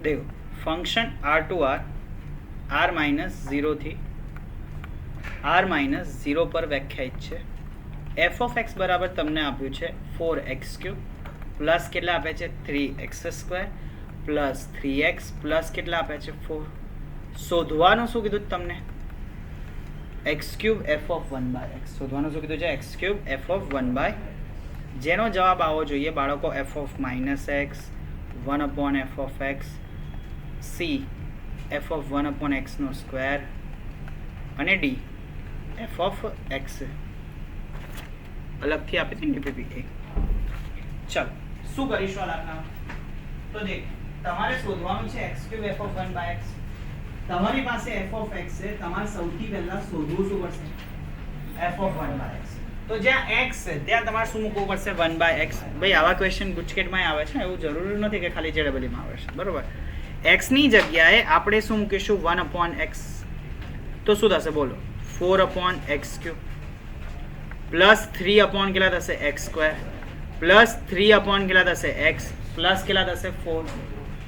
દેખો function R to R minus 0 થી R minus 0 પર વ્યાખ્યાયિત છે. એફ ઓફ એક્સ બરાબર તમને આપ્યું છે 4x³ પ્લસ કેટલા આપે છે 3x² પ્લસ 3x પ્લસ કેટલા આપે છે 4. શોધવાનું શું કીધું તમને x³ f of 1/x શોધવાનું શું કીધું છે x³ f of 1/, જેનો જવાબ આવવો જોઈએ બાળકો f of -x 1/f of x c f of 1/x નો સ્ક્વેર અને d f of x અલગથી આપી હતી ને પીપી. ચાલો શું કરીશું આ દાખલામાં? તો દેખ તમારે શોધવાનું છે x³ f of 1/x. તમારી પાસે f of x છે, તમારે સૌથી પહેલા શોધવું શું પડશે f of 1/x. તો જ્યાં x છે ત્યાં તમારે શું મૂકવું પડશે 1/x. ભાઈ આવા ક્વેશ્ચન ગુજકેટમાં આવે છે, એવું જરૂરી નથી કે ખાલી જેડબલમાં આવે છે, બરોબર. x ની જગ્યાએ આપણે શું મૂકીશું 1/x. તો શું થશે બોલો 4/x³ પ્લસ 3/ કેટલા થશે x² પ્લસ 3/ કેટલા થશે x પ્લસ કેટલા થશે 4.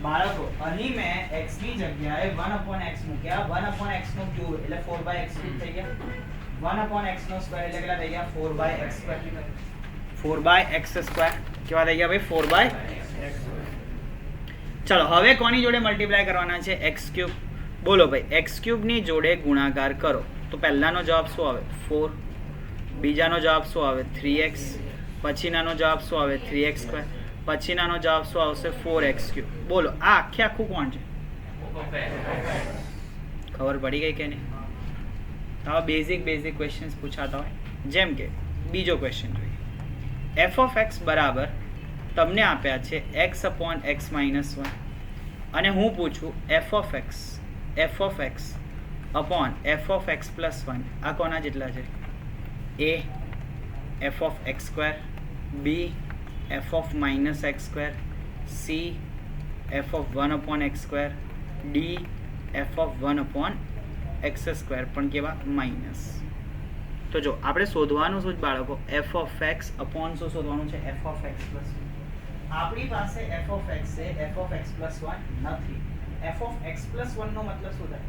બાળકો અહીં મેં x ની જગ્યાએ 1/x મૂક્યા. 1/x નો ક્યુબ એટલે 4/x³ થઈ ગયા. 1/x નો સ્ક્વેર એટલે કેટલા થઈ ગયા 4/x². 4/x² કેવા થઈ ગયા ભાઈ 4/x². ચલો હવે કોની જોડે મલ્ટીપ્લાય કરવાના છે x³. બોલો ભાઈ x³ ની જોડે ગુણાકાર કરો તો પહેલાનો જવાબ શું આવે 4, બીજાનો જવાબ શું આવે 3x, પછીનાનો જવાબ શું આવે 3x², પછીનાનો જવાબ શું આવશે 4x³. બોલો આ આખે આખું કોણ છે? ખબર પડી ગઈ કે નહીં? આવા બેઝિક ક્વેશ્ચન્સ પૂછાતા હોય. જેમ કે બીજો ક્વેશ્ચન જોઈએ. f of x બરાબર તમને આપ્યા છે x/x - 1 અને હું પૂછું f of x upon f of x plus 1 આ કોના જેટલા છે? a f of x², b f of -x², c f of 1/x², d f of 1/x² પણ કેવા માઇનસ. તો જો આપણે શોધવાનું શું જ બાળકો f of x upon શું શોધવાનું છે f of x plus 1. આપણી પાસે f of x છે, f of x plus 1 નથી. f of x plus 1 નો મતલબ શું થાય?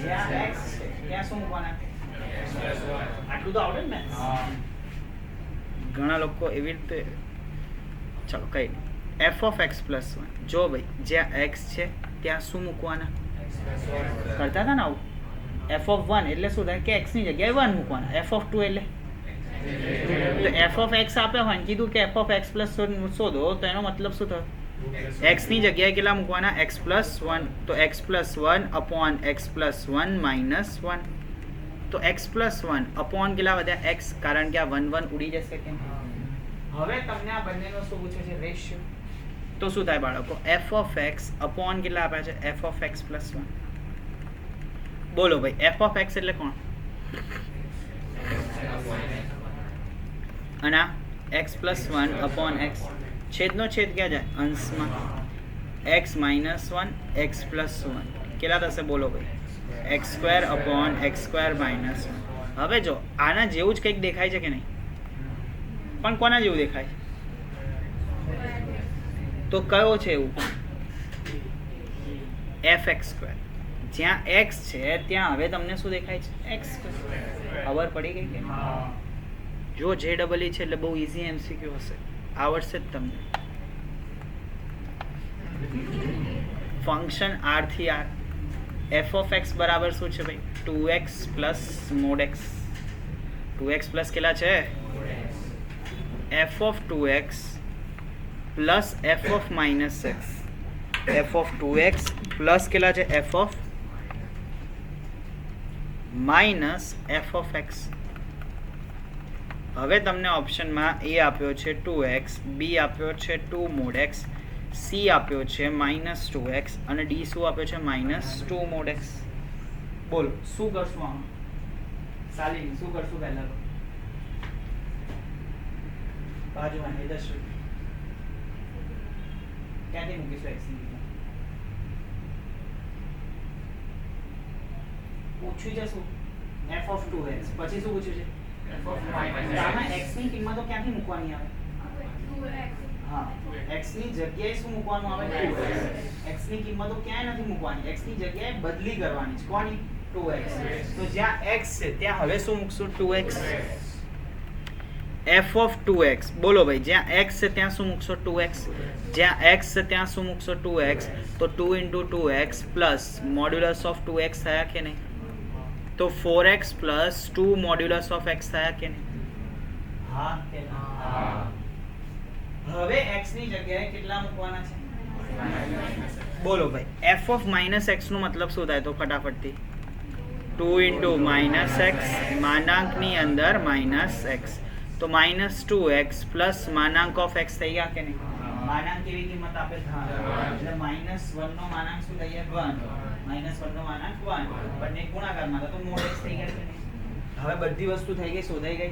જ્યાં x છે ત્યાં શું મૂકવાના? આટલું તો આવડે ને? ઘણા લોકો એવી રીતે ચલો કઈ f of x plus 1 જો ભાઈ જ્યાં x છે ત્યાં શું મૂકવાના કરતા હતા ને આવું. f of 1 એટલે શું થાય કે x ની જગ્યાએ 1 મૂકવાના. f of 2 એટલે તો f of x આપ્યા હોય ને કીધું કે f of x plus 1 શોધો તો એનો મતલબ શું થયો x ની જગ્યાએ કેટલા મૂકવાના x plus 1. તો x plus 1 upon x plus 1 minus 1. તો x plus 1 upon કેટલા વધ્યા x કારણ કે આ 1 1 ઉડી જશે કેમ. હવે તમને આ બંનેનો શું પૂછે છે રેશિયો. તો શું થાય બાળકો f of x upon કેટલા આપ્યા છે f of x plus 1. બોલો ભાઈ f of x એટલે કોણ? અને x plus 1 upon x છેદનો છેદ ક્યાં જાય અંશમાં x minus 1 x plus 1 કેટલા થશે બોલો ભાઈ x² upon x² minus 1. હવે જો આના જેવું જ કંઈક દેખાય છે કે નહીં? પણ કોના જેવું દેખાય? તો કયો છે એવું? fx². જ્યાં x છે ત્યાં હવે તમને શું દેખાય છે x². ખબર પડી ગઈ કે જો JEE છે એટલે બહુ ઈઝી MCQ હશે, આવડશે જ તમને. ફંક્શન r થી r f of x બરાબર શું છે ભાઈ 2x plus mod x. 2x plus કેટલા છે f of 2x plus f of minus x. f of 2x plus કેટલા છે f of minus f of x. હવે તમને ઓપ્શનમાં a આપ્યો છે 2x, b આપ્યો છે 2 mod x, c આપ્યો છે -2x અને d શું આપ્યો છે -2 mod x. બોલો શું કરશું આમાં? સાલી શું કરશું પહેલા? બાજુમાં નિદર્શન ક્યાંથી મૂકીશું x ની કિંમત? પૂછ્યું છે શું f of 2x પછી શું પૂછ્યું છે f of -. આમાં x ની કિંમતો ક્યાંથી મૂકવાની આવે? હા x ની જગ્યાએ શું મૂકવાનું આવે 2x x ની કિંમતો ક્યાંય નથી મૂકવાની x ની જગ્યાએ બદલી કરવાની છે કોની 2x તો જ્યાં x છે ત્યાં હવે શું મૂકશું 2x f of 2x બોલો ભાઈ જ્યાં x છે ત્યાં શું મૂકશો 2x જ્યાં x છે ત્યાં શું મૂકશો 2x તો 2 into 2x plus modulus of 2x થયા કે નહીં તો 4x plus 2 modulus of x થયા કે નહીં હા કે ના હવે x ની જગ્યાએ કેટલા મૂકવાના છે બોલો ભાઈ f of minus x નો મતલબ શું થાય તો ફટાફટથી 2 into minus x માનાંકની અંદર minus x તો -2x પ્લસ માનાંક ઓફ x થઈ ગયા કે નહીં માનાંક કેવી કિંમત આપે એટલે -1 નો માનાંક શું થઈ ગયા 1 -1 નો માનાંક 1 બંને ગુણાકારમાં હતા તો mod x થઈ ગયા કે નહીં હવે બધી વસ્તુ થઈ ગઈ શોધાઈ ગઈ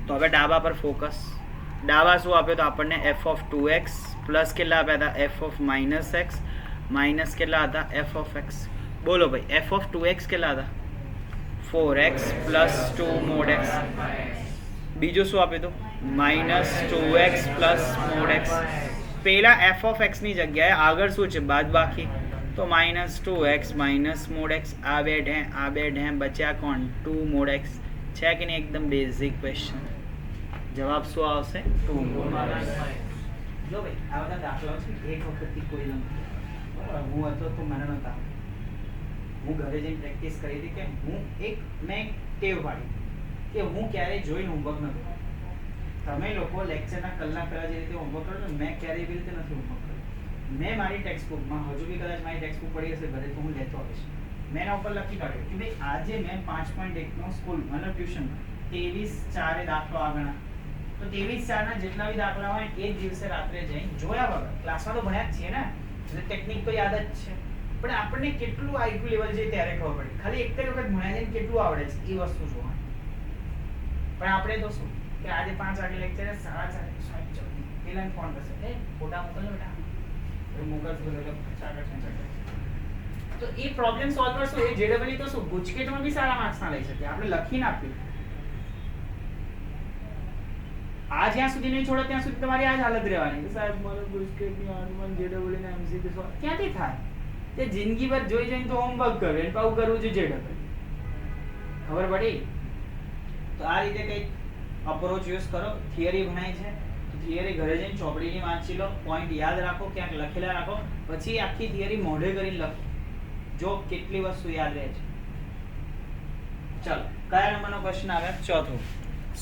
તો હવે ડાબા પર ફોકસ ડાબા શું આપ્યો તો આપણને f of 2x પ્લસ કેટલા આપ્યા હતા f of -x માઇનસ કેટલા હતા f of x બોલો ભાઈ f of 2x કેટલા હતા 4x પ્લસ 2 mod x બીજો શું આપ્યું હતું -2x પ્લસ mod x પહેલા f of x ની જગ્યાએ આગળ શું છે બાદબાકી તો -2x માઇનસ mod x આ બે ઢે બચ્યા કોણ 2 mod x છે કે નહીં એકદમ બેઝિક ક્વેશ્ચન જવાબ શું આવશે 2 mod x જો ભાઈ આ બધા દાખલાઓ છે એક વખતથી કોઈ નથી હું હતો તો મને નહોતા હું ઘરે જઈને પ્રેક્ટિસ કરી હતી કે મેં ટેવ પાડી કે હું ક્યારેય જોઈને હોમવર્ક ન કરું તમે લોકો લેક્ચરના કલાક પહેલા જે રીતે હોમવર્ક કરો મેં ક્યારેય એવી રીતે નથી હોમવર્ક કર્યું મેં મારી ટેક્સ્ટ બુકમાં હજુ બી કદાચ મારી ટેક્સ્ટ બુક પડી હશે ઘરે તો હું લેતો આવીશ મેં એના ઉપર લખી કાઢ્યું કે ભાઈ આજે મેં 5.1 નો સ્કૂલ મતલબ ટ્યુશનમાં 23/4 દાખલો આગળ તો 23/4 ના જેટલા બી દાખલા હોય એ જ દિવસે રાત્રે જઈને જોયા વગર ક્લાસમાં તો ભણ્યા જ છીએ ને એટલે ટેકનિક તો યાદ જ છે પણ આપણને કેટલું આઈક્યુ લેવલ છે ત્યારે ખબર પડી ખાલી એક જ વખત ભણ્યા છે કેટલું આવડે છે એ વસ્તુ જોવાની પણ આપણે તો શું કે આજે 5 વાગે લેક્ચર 4:30 પેલા ફોન કરશે એ ફોટા મોકલો બેટા એ મોકલશે તો એ પ્રોબ્લેમ સોલ્વ કરશું એ જેડબલઈ તો શું ગુજકેટમાં બી સારા માર્ક્સ ના લઈ શકે આપણે લખીને આપ્યું આ જ્યાં સુધી નહીં છોડો ત્યાં સુધી તમારી આ જ હાલત રહેવાની કે સાહેબ મને ગુજકેટની આનમન જેડબલઈ ના એમસીક્યુ સોલ્વ ક્યાંથી થાય તે જિંદગી ભર જોઈ જોઈને તો હોમવર્ક કરે અને પાછું કરવું છે જેડબલઈ ખબર પડી તો આ રીતે કંઈક અપ્રોચ યુઝ કરો થિયરી ભણાય છે તો થિયરી ઘરે જઈને ચોપડીની વાંચી લો પોઈન્ટ યાદ રાખો ક્યાંક લખેલા રાખો પછી આખી થિયરી મોઢે કરીને લખો જો કેટલી વસ્તુ યાદ રહે છે ચલો કયા નંબરનો ક્વેશ્ચન આવ્યા ચોથો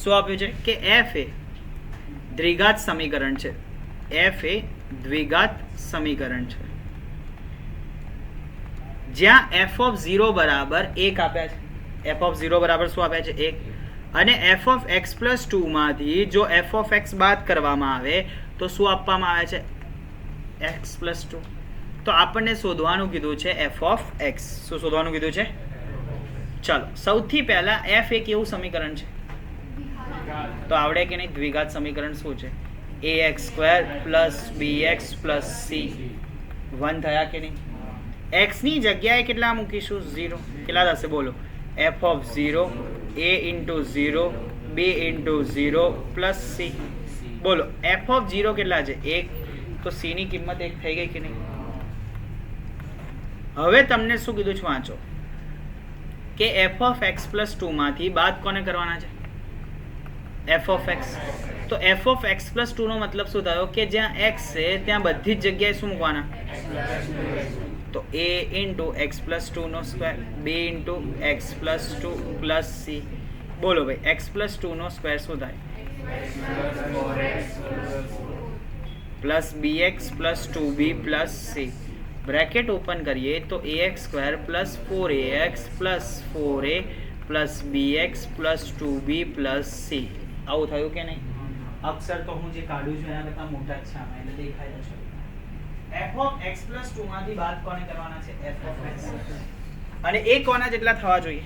શું આપ્યું છે કે f એ દ્વિઘાત સમીકરણ છે f એ દ્વિઘાત સમીકરણ છે જ્યાં f of 0 બરાબર 1 આપ્યા છે f of 0 બરાબર શું આપ્યા છે 1 અને f of x plus 2 માંથી જો f of x બાદ કરવામાં આવે તો શું આપવામાં આવે છે x plus 2 તો આપણને શોધવાનું કીધું છે f of x શું શોધવાનું કીધું છે ચાલો સૌથી પહેલા f એક એવું સમીકરણ છે તો આવડે કે નહીં દ્વિઘાત સમીકરણ શું છે ax² plus bx plus c 1 થયા કે નહીં x ની જગ્યાએ કેટલા મૂકીશું 0 કેટલા થશે બોલો f of 0 a into 0 b into 0 plus c બોલો f of 0 કેટલા છે 1 તો c ની કિંમત 1 થઈ ગઈ કે નહીં હવે તમને શું કીધું છે વાંચો કે f of x plus 2 માંથી બાદ કોને કરવાના છે f of x તો f of x plus 2 નો મતલબ શું થયો કે જ્યાં x છે ત્યાં બધી જ જગ્યાએ શું મૂકવાના તો a into x plus 2 નો square b into x plus 2 plus c બોલો ભાઈ x plus 2 નો સ્ક્વેર શું થાય plus bx plus 2b plus c bracket open કરીએ તો ax² plus 4ax plus 4a plus bx plus 2b plus c આવું થયું કે નહીં અક્ષર તો હું જે કાઢું છું એના કરતા મોટા જ છે આમાં એટલે દેખાય છે f of x plus 2 માંથી બાદ કોને કરવાના છે f of x અને એ કોના જેટલા થવા જોઈએ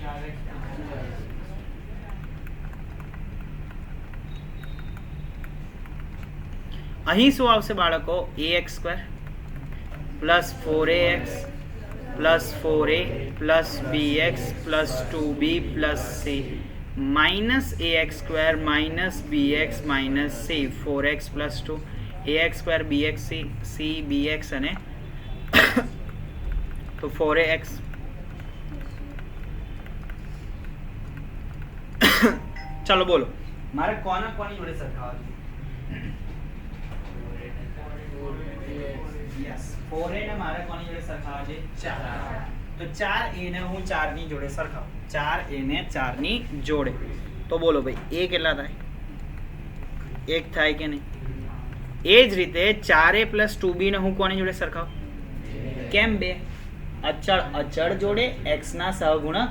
અહીં શું આવશે બાળકો ax² plus 4ax plus 4a plus bx plus 2b plus c minus ax² minus bx minus c 4x plus 2 ax² bx c bx અને તો 4ax ચાલો બોલો મારે કોના કોની જોડે સરખાવવા યસ 4a ને મારે કોની જોડે સરખાવવા છે 4 તો 4a ને હું 4 ની જોડે સરખાવું 4a ને 4 ની જોડે તો બોલો ભાઈ a કેટલા થાય 1 થાય કે નહીં એ જ રીતે 4a + 2b ને હું કોની જોડે સરખાવું કેમ બે અચળ જોડે x ના સહગુણક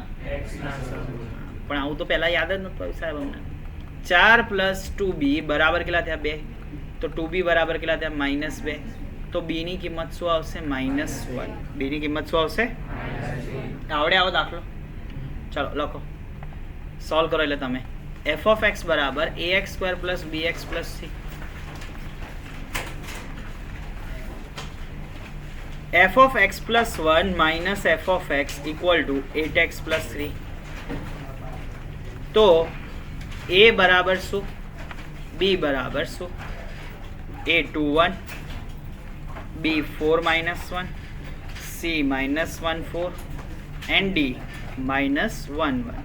પણ આવું તો પહેલા યાદ જ નતું સાહેબ અમને 4 + 2b બરાબર કેટલા થયા 2 તો 2b બરાબર કેટલા થયા -2 તો b ની કિંમત શું આવશે -1 b ની કિંમત શું આવશે આવડે આવો દાખલો ચાલો લખો સોલ્વ કરો એટલે તમે f(x) = ax² + bx + c f(x + 1 - f(x) = 8x + 3 તો a બરાબર શું b બરાબર શું a 21 b 4 - 1 c -14 and d -11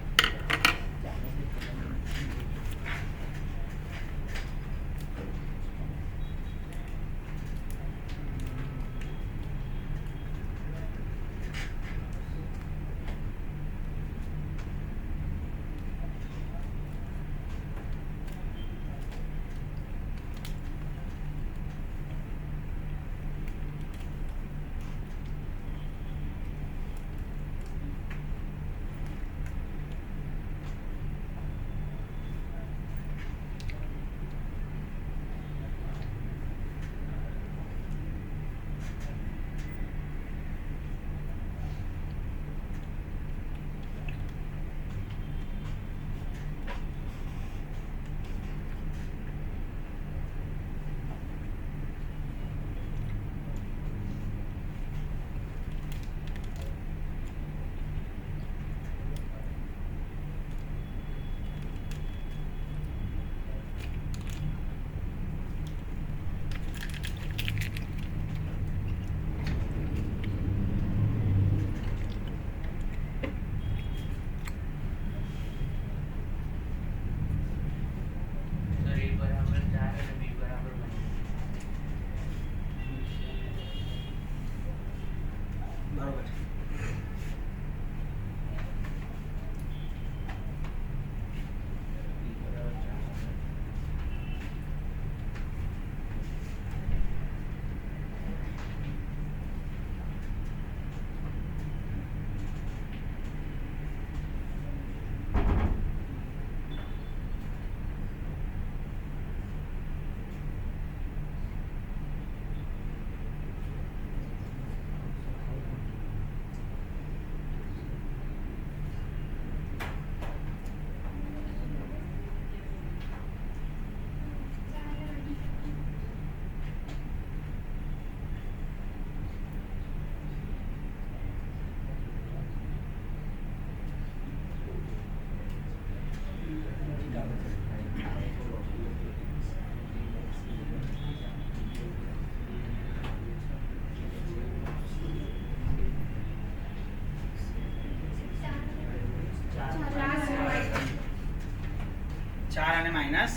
4 અને માઇનસ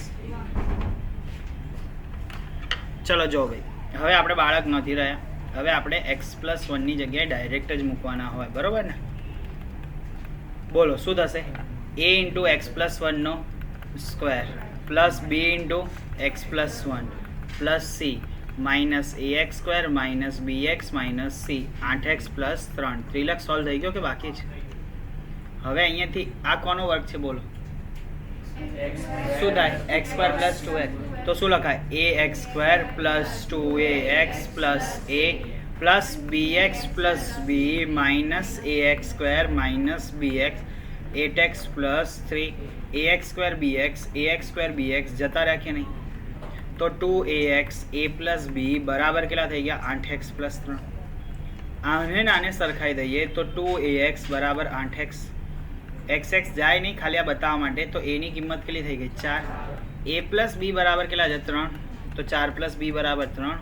ચલો જો ભાઈ હવે આપણે બાળક નથી રહ્યા હવે આપણે x + 1 ની જગ્યાએ ડાયરેક્ટ જ મૂકવાના હોય બરોબર ને બોલો શું થશે a * x + 1 no square + b * x + 1 + c -ax² - bx - c 8x + 3 ત્રિલક solve થઈ ગયો કે બાકી છે હવે અહીંયાથી આ કોનો વર્ગ છે બોલો શું થાય x² + 2x તો શું લખાય ax² + 2ax + a + bx + b - ax² - bx 8x + 3 ax² bx જતા રહ્યા કે નહીં તો 2ax a + b બરાબર કેટલા થઈ ગયા 8x + 3 આને નાને સરખાઈ દઈએ તો 2ax = 8x xx જાય નહીં ખાલી આ બતાવવા માટે તો a ની કિંમત કેટલી થઈ ગઈ 4 a + b બરાબર કેટલા છે 3 તો 4 + b બરાબર 3.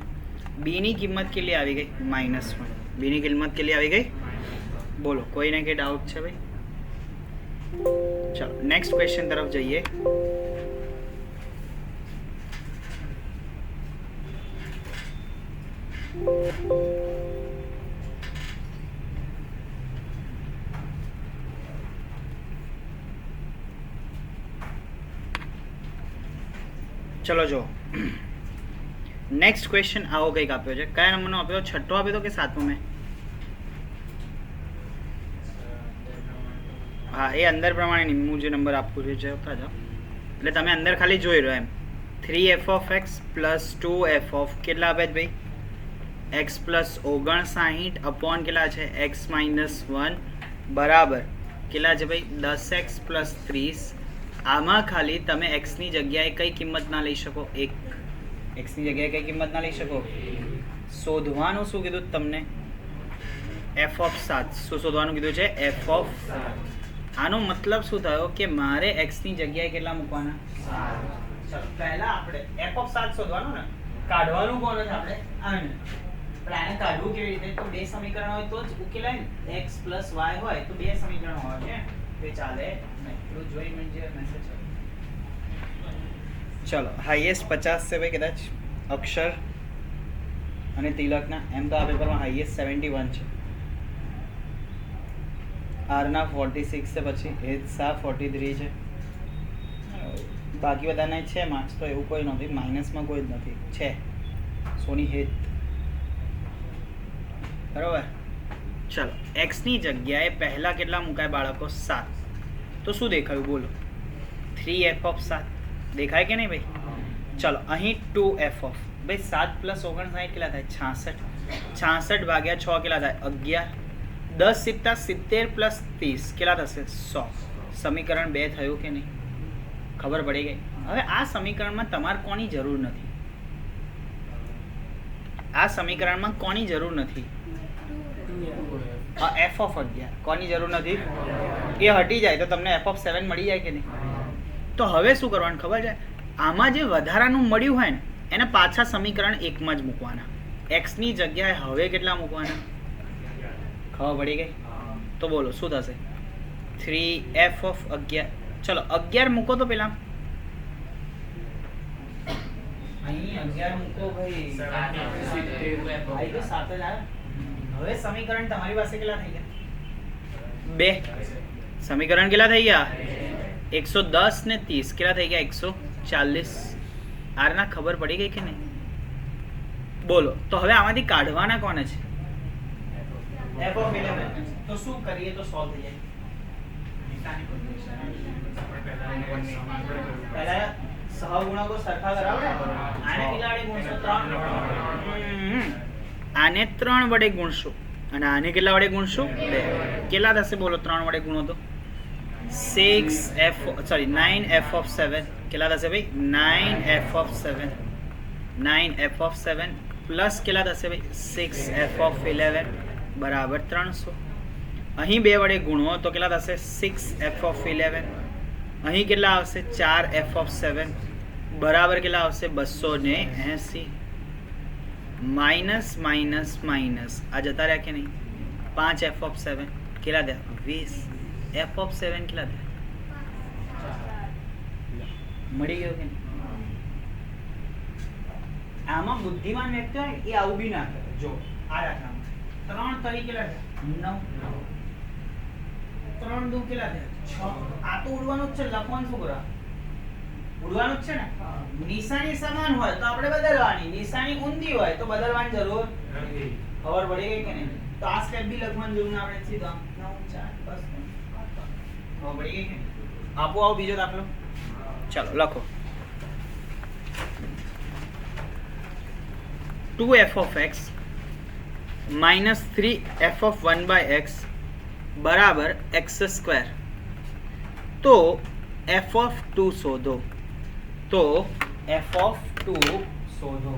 b ની કિંમત કેટલી આવી ગઈ? -1. b ની કિંમત કેટલી આવી ગઈ? બોલો, કોઈને કંઈ ડાઉટ છે ભાઈ? ચલો નેક્સ્ટ ક્વેશ્ચન તરફ જઈએ. ચલો જો નેક્સ્ટ ક્વેશ્ચન આવો કંઈક આપ્યો છે. કયા નંબરનો આપ્યો? છઠ્ઠો આપ્યો તો કે સાતમો? મેં હા એ અંદર પ્રમાણે હું જે નંબર આપું છું જોતા જાઓ. એટલે તમે અંદર ખાલી જોઈ રહ્યો એમ. 3f(x) + 2f કેટલા આપે છે ભાઈ? x + 59 અપોન કેટલા છે? x - 1 બરાબર કેટલા છે ભાઈ? 10x + 30. આમાં ખાલી તમે x ની જગ્યાએ કઈ કિંમત ના લઈ શકો? 1. x ની જગ્યાએ કઈ કિંમત ના લઈ શકો? શોધવાનું શું કીધું તમને? f(7). શું શોધવાનું કીધું છે? f(7). આનો મતલબ શું થયો કે મારે x ની જગ્યાએ કેટલા મૂકવાના? 7. ચલો પહેલા આપણે f(7) શોધવાનું ને, કાઢવાનું કોણ છે આપણે? આને. પણ આને કાઢવું કેવી રીતે? તો બે સમીકરણ હોય તો જ ઉકેલાય ને. x + y હોય તો બે સમીકરણ હોય છે તે ચાલે નહીં. એટલું જોઈ મને મેસેજ. ચલો હાઈએસ્ટ 50 છે ભાઈ કદાચ અક્ષર અને તિલકના. એમ તો આ પેપરમાં હાઈએસ્ટ 71 છે. આરના 46 છે, પછી હેતસા 43 છે. બાકી બધાના છે માર્ક્સ તો એવું કોઈ નથી, માઇનસમાં કોઈ જ નથી છે. સોની હેત બરોબર. ચલો x ની જગ્યાએ પહેલા કેટલા મુકાય બાળકો? 7. તો શું દેખાયું બોલો? 3f(7) દેખાય કે નહીં ભાઈ? ચલો અહીં 2f ભાઈ 7 + 59 કેટલા થાય? 66. 66 ભાગ્યા 6 કેટલા થાય? 11. 10 × 70 + 30 કેટલા થશે? 100. સમીકરણ 2 થયું કે નહીં? ખબર પડી ગઈ? હવે આ સમીકરણમાં તમારે કોની જરૂર નથી? આ સમીકરણમાં કોની જરૂર નથી? f(11) કોની જરૂર નથી? એ હટી જાય તો તમને f(7) મળી જાય કે નહીં? તો હવે શું કરવાનું ખબર છે? આમાં જે વધારાનું મળ્યું હોય ને એને પાછા સમીકરણ 1 માં જ મૂકવાના. x ની જગ્યાએ હવે કેટલા મૂકવાના? ખબર પડી ગઈ? તો બોલો શું થશે? 3f(11). ચલો 11 મૂકો તો પેલા અહીં 11 મૂકો ભાઈ. 7 હવે સમીકરણ તમારી પાસે કેટલા થઈ ગયા? 2. સમીકરણ કેટલા થઈ ગયા? 110 ને 30 કેટલા થઈ ગયા? 140. આરના ખબર પડી ગઈ કે નહીં? બોલો તો હવે આમાંથી કાઢવાના કોને છે? f(11). તો શું કરીએ તો સોલ્વ થઈ જાય? પહેલા સહગુણકો સરખા કરાવો. આને કેટલા વડે ગુણશો? 3. આને 3 વડે ગુણશો અને આને કેટલા વડે ગુણશો? 2. કેટલા થશે બોલો? 3 વડે ગુણો તો 9f(7) કેટલા થશે ભાઈ? 9f(7). 9f(7) પ્લસ કેટલા થશે ભાઈ? 6f(11) બરાબર 300. અહીં 2 વડે ગુણો તો કેટલા થશે? 6f(11). અહીં કેટલા આવશે? 4f(7) બરાબર કેટલા આવશે? 280. માઇનસ માઇનસ માઇનસ આ જતા રહ્યા કે નહીં? 5f(7) કેટલા થયા? 20. f(7) કેટલા થયા? મળી ગયો કે નહીં? આમાં બુદ્ધિમાન વ્યક્તિ હોય એ આવું બી ના કરે. જો આ દાખલામાં 3 તરી કેટલા થયા? 9. 3 દુ કેટલા થયા? 6. આ તો ઉડવાનું જ છે. લખવાનું શું કરવા? ઉડવાનું જ છે ને. નિશાની સમાન હોય તો આપણે બદલવાની, નિશાની ઊંધી હોય તો બદલવાની જરૂર નથી. ખબર પડી ગઈ કે નહીં? તો આ સ્ટેપ બી લખવાની જરૂર ના આપણે સીધા 9 4 બસ. ખબર પડી ગઈ કે નહીં? આપો આવો બીજો દાખલો. ચલો લખો. 2f(x) - 3f(1/x) બરાબર x². તો f(2) શોધો. તો f(2) શોધો.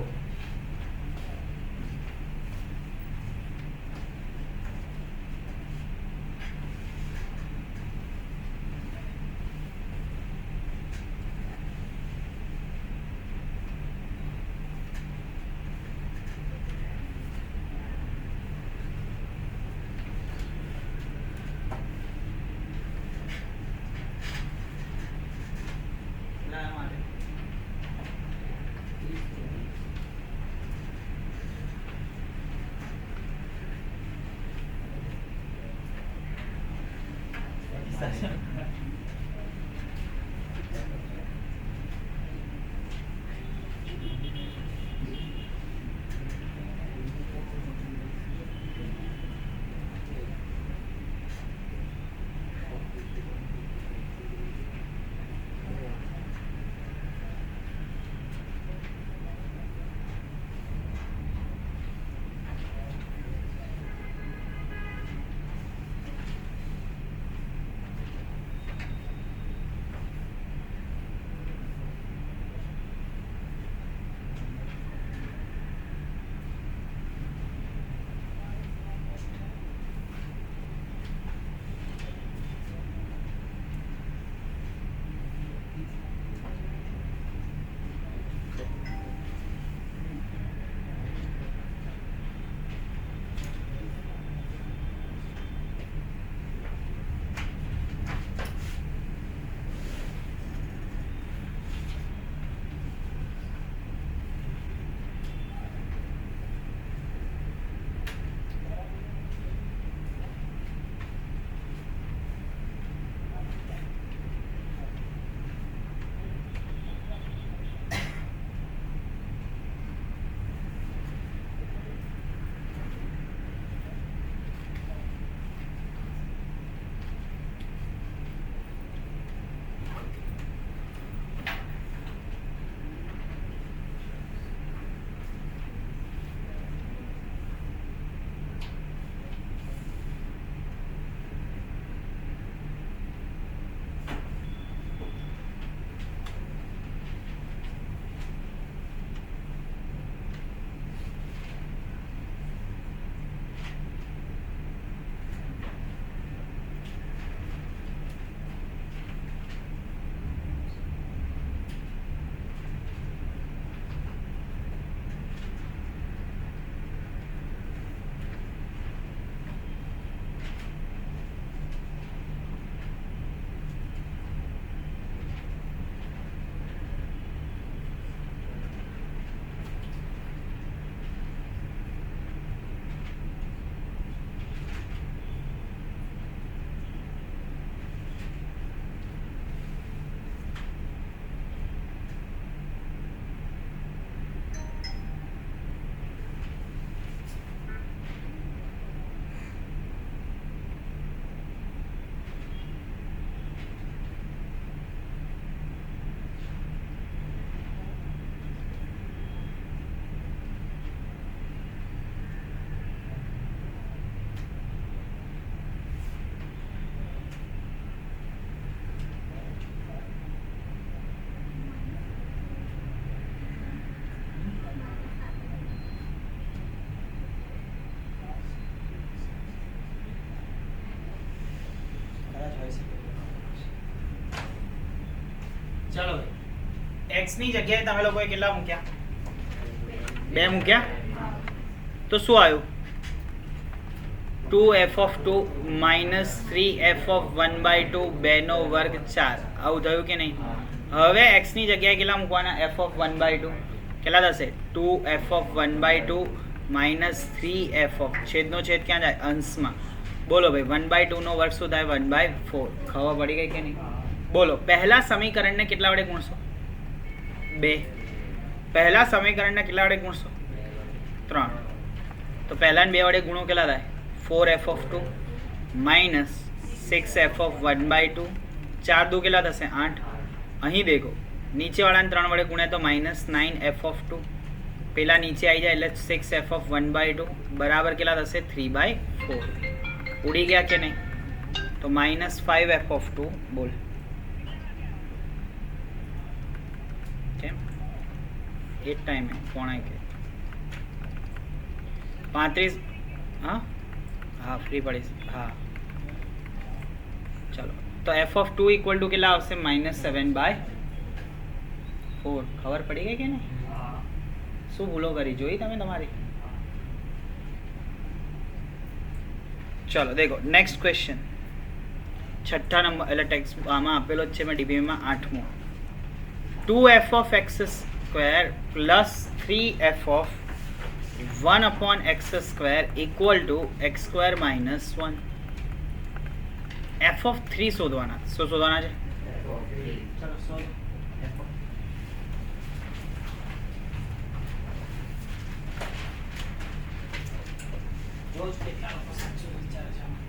ચલો x ની જગ્યાએ તમે લોકોએ કેટલા મૂક્યા? 2 મૂક્યા. તો શું આવ્યું? 2f(2) minus 3f(1/2) 2 નો વર્ગ 4. આવું થયું કે નહીં? હવે x ની જગ્યાએ કેટલા મૂકવાના? f(1/2) કેટલા થશે? 2f(1/2) minus 3f છેદનો છેદ ક્યાં જાય? અંશમાં. બોલો ભાઈ 1/2 નો વર્ગ શું થાય? 1/4. ખબર પડી ગઈ કે નહીં? બોલો પહેલા સમીકરણને કેટલા વડે ગુણશો? 2. પહેલા સમીકરણને કેટલા વડે ગુણશો? 3. તો પહેલા 2 વડે ગુણો કેટલા થાય? 4f(2) minus 6f(1/2) 4 દુ કેટલા થશે? 8. અહીં દેખો નીચેવાળાને 3 વડે ગુણ્યા તો minus 9f(2) પેલા નીચે આવી જાય એટલે 6f(1/2) બરાબર કેટલા થશે? 3/4. ઉડી ગયા કે નહીં? તો minus 5f(2) બોલ કેમ એ ટાઈમે કોણ કે 35 હા હા ફ્રી પડીશ હા ચલો તો f(2) ઇક્વલ ટુ કેટલા આવશે? -7/4. ખબર પડી ગઈ કે નહીં? શું ભૂલો કરી જોઈ તમે તમારી? ચલો દેખો નેક્સ્ટ ક્વેશ્ચન 6ઠ્ઠા નંબર એટલે ટેક્સ્ટ આમાં આપેલો જ છે મેં ડીબીમાં 8મો 2f(x² plus 3f(1/x² equal to x² minus 1. F of 3 શોધવાના. શું શોધવાના છે? ચલો શોધો. એફ ઓફ રોજ કેટલા લોકો સાચું વિચારે છે આમાં?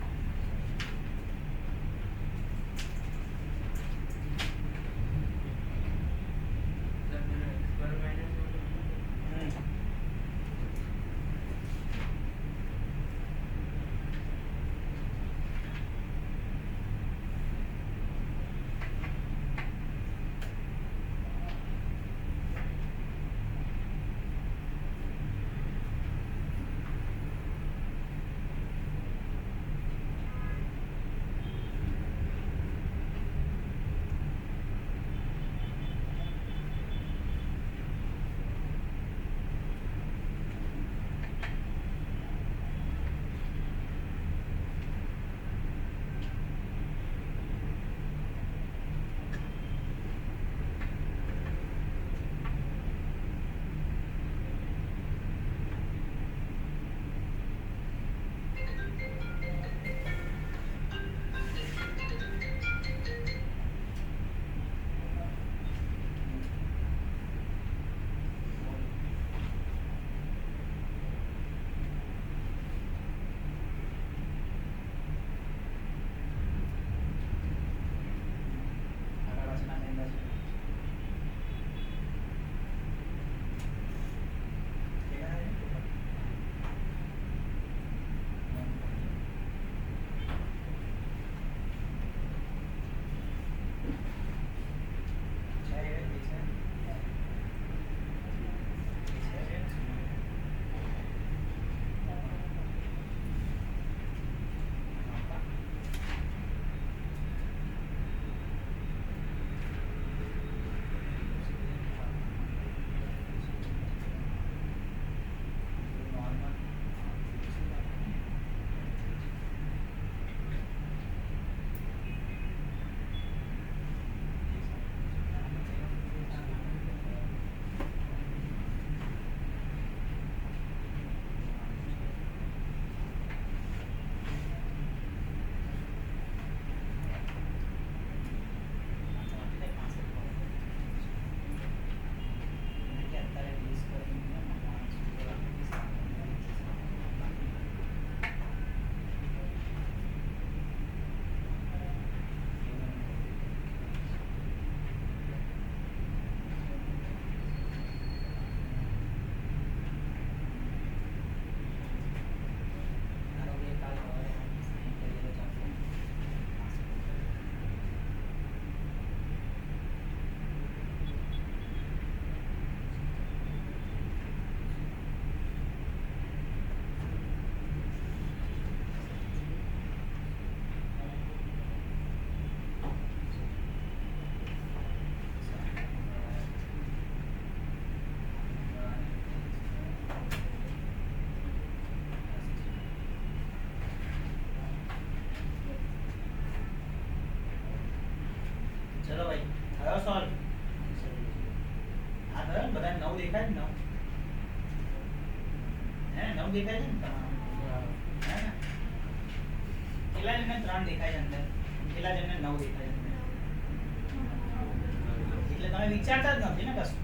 ચલો ભાઈ થયો સોલ્વ. આ થયો ને બધા 9 દેખાય ને 9 હે 9 દેખાય છે ને તમારા હે ને કેટલા જણને 3 દેખાય છે અંદર કેટલા જણને 9 દેખાય છે એટલે તમે વિચારતા જ નથી ને કશું.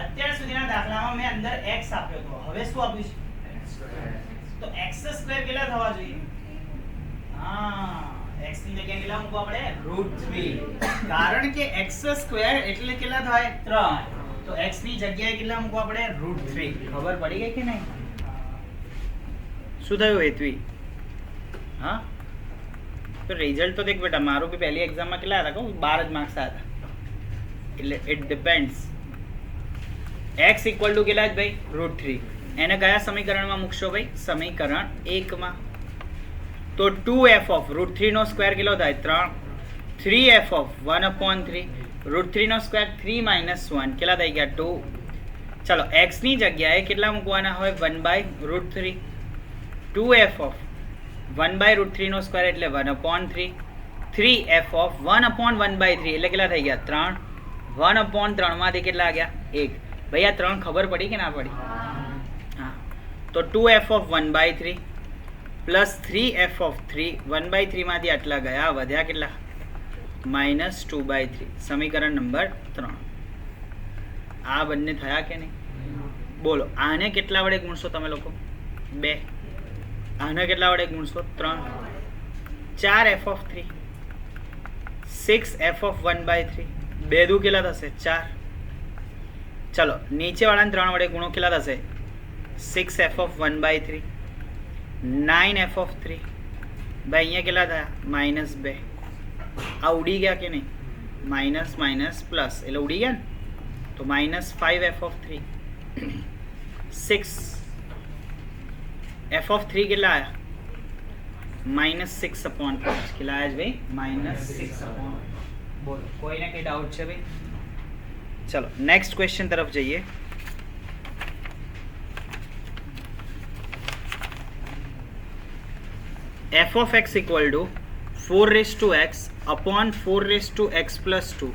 અત્યાર સુધીના દાખલામાં મેં અંદર x આપ્યો હતો હવે શું આપ્યું છે તો x² કેટલા થવા જોઈએ હા x ની જગ્યાએ કેટલા મૂકવા પડે √3 કારણ કે x² એટલે કેટલા થાય 3 તો x ની જગ્યાએ કેટલા મૂકવા પડે √3 ખબર પડી ગઈ કે નહીં શું થયું હેતવી હા તો રિઝલ્ટ તો દેખ બેટા મારું બી પહેલી એક્ઝામમાં કેટલા હતા કહું 12 જ માર્ક્સ હતા એટલે it depends x equal to કેટલા જ ભાઈ √3 એને કયા સમીકરણમાં મૂકશો ભાઈ સમીકરણ 1 માં તો 2f of √3 નો સ્ક્વેર કેટલો થાય 3 3f of 1/3 √3 નો સ્ક્વેર 3 - 1 કેટલા થઈ ગયા 2 ચલો x ની જગ્યાએ કેટલા મૂકવાના હોય 1/√3 2f of 1/√3 નો સ્ક્વેર એટલે 1/3 3f of 1/1/3 એટલે કેટલા થઈ ગયા 3 1/3 માંથી કેટલા ગયા 1 ભાઈ આ 3 ખબર પડી કે ના પડી હા તો 2f of 1/3 પ્લસ 3f(3) 1/3 માંથી આટલા ગયા, વધ્યા કેટલા? -2/3. સમીકરણ નંબર 3. આ બંને થયા કે નહીં? બોલો, આને કેટલા વડે ગુણશો તમે લોકો? 2. આને કેટલા વડે ગુણશો? 3. 4f(3) 6f(1/3) 2 દુ કેટલા થશે? 4. ચલો નીચે વાળાને 3 વડે ગુણો, કેટલા થશે? 6f(1/3) 9f(3) ભાઈ અહીંયા કેટલા થયા? -2. આ ઉડી ગયા કે નહીં? માઇનસ માઇનસ પ્લસ એટલે ઉડી ગયા ને, તો -5f(3) 6 f(3) કેટલા આવ્યા? -6/5. કેટલા આવ્યા ભાઈ? -6/5. બોલો, કોઈને કઈ ડાઉટ છે ભાઈ? ચલો નેક્સ્ટ ક્વેશ્ચન તરફ જઈએ. f(x) = 4x upon 4x + 2.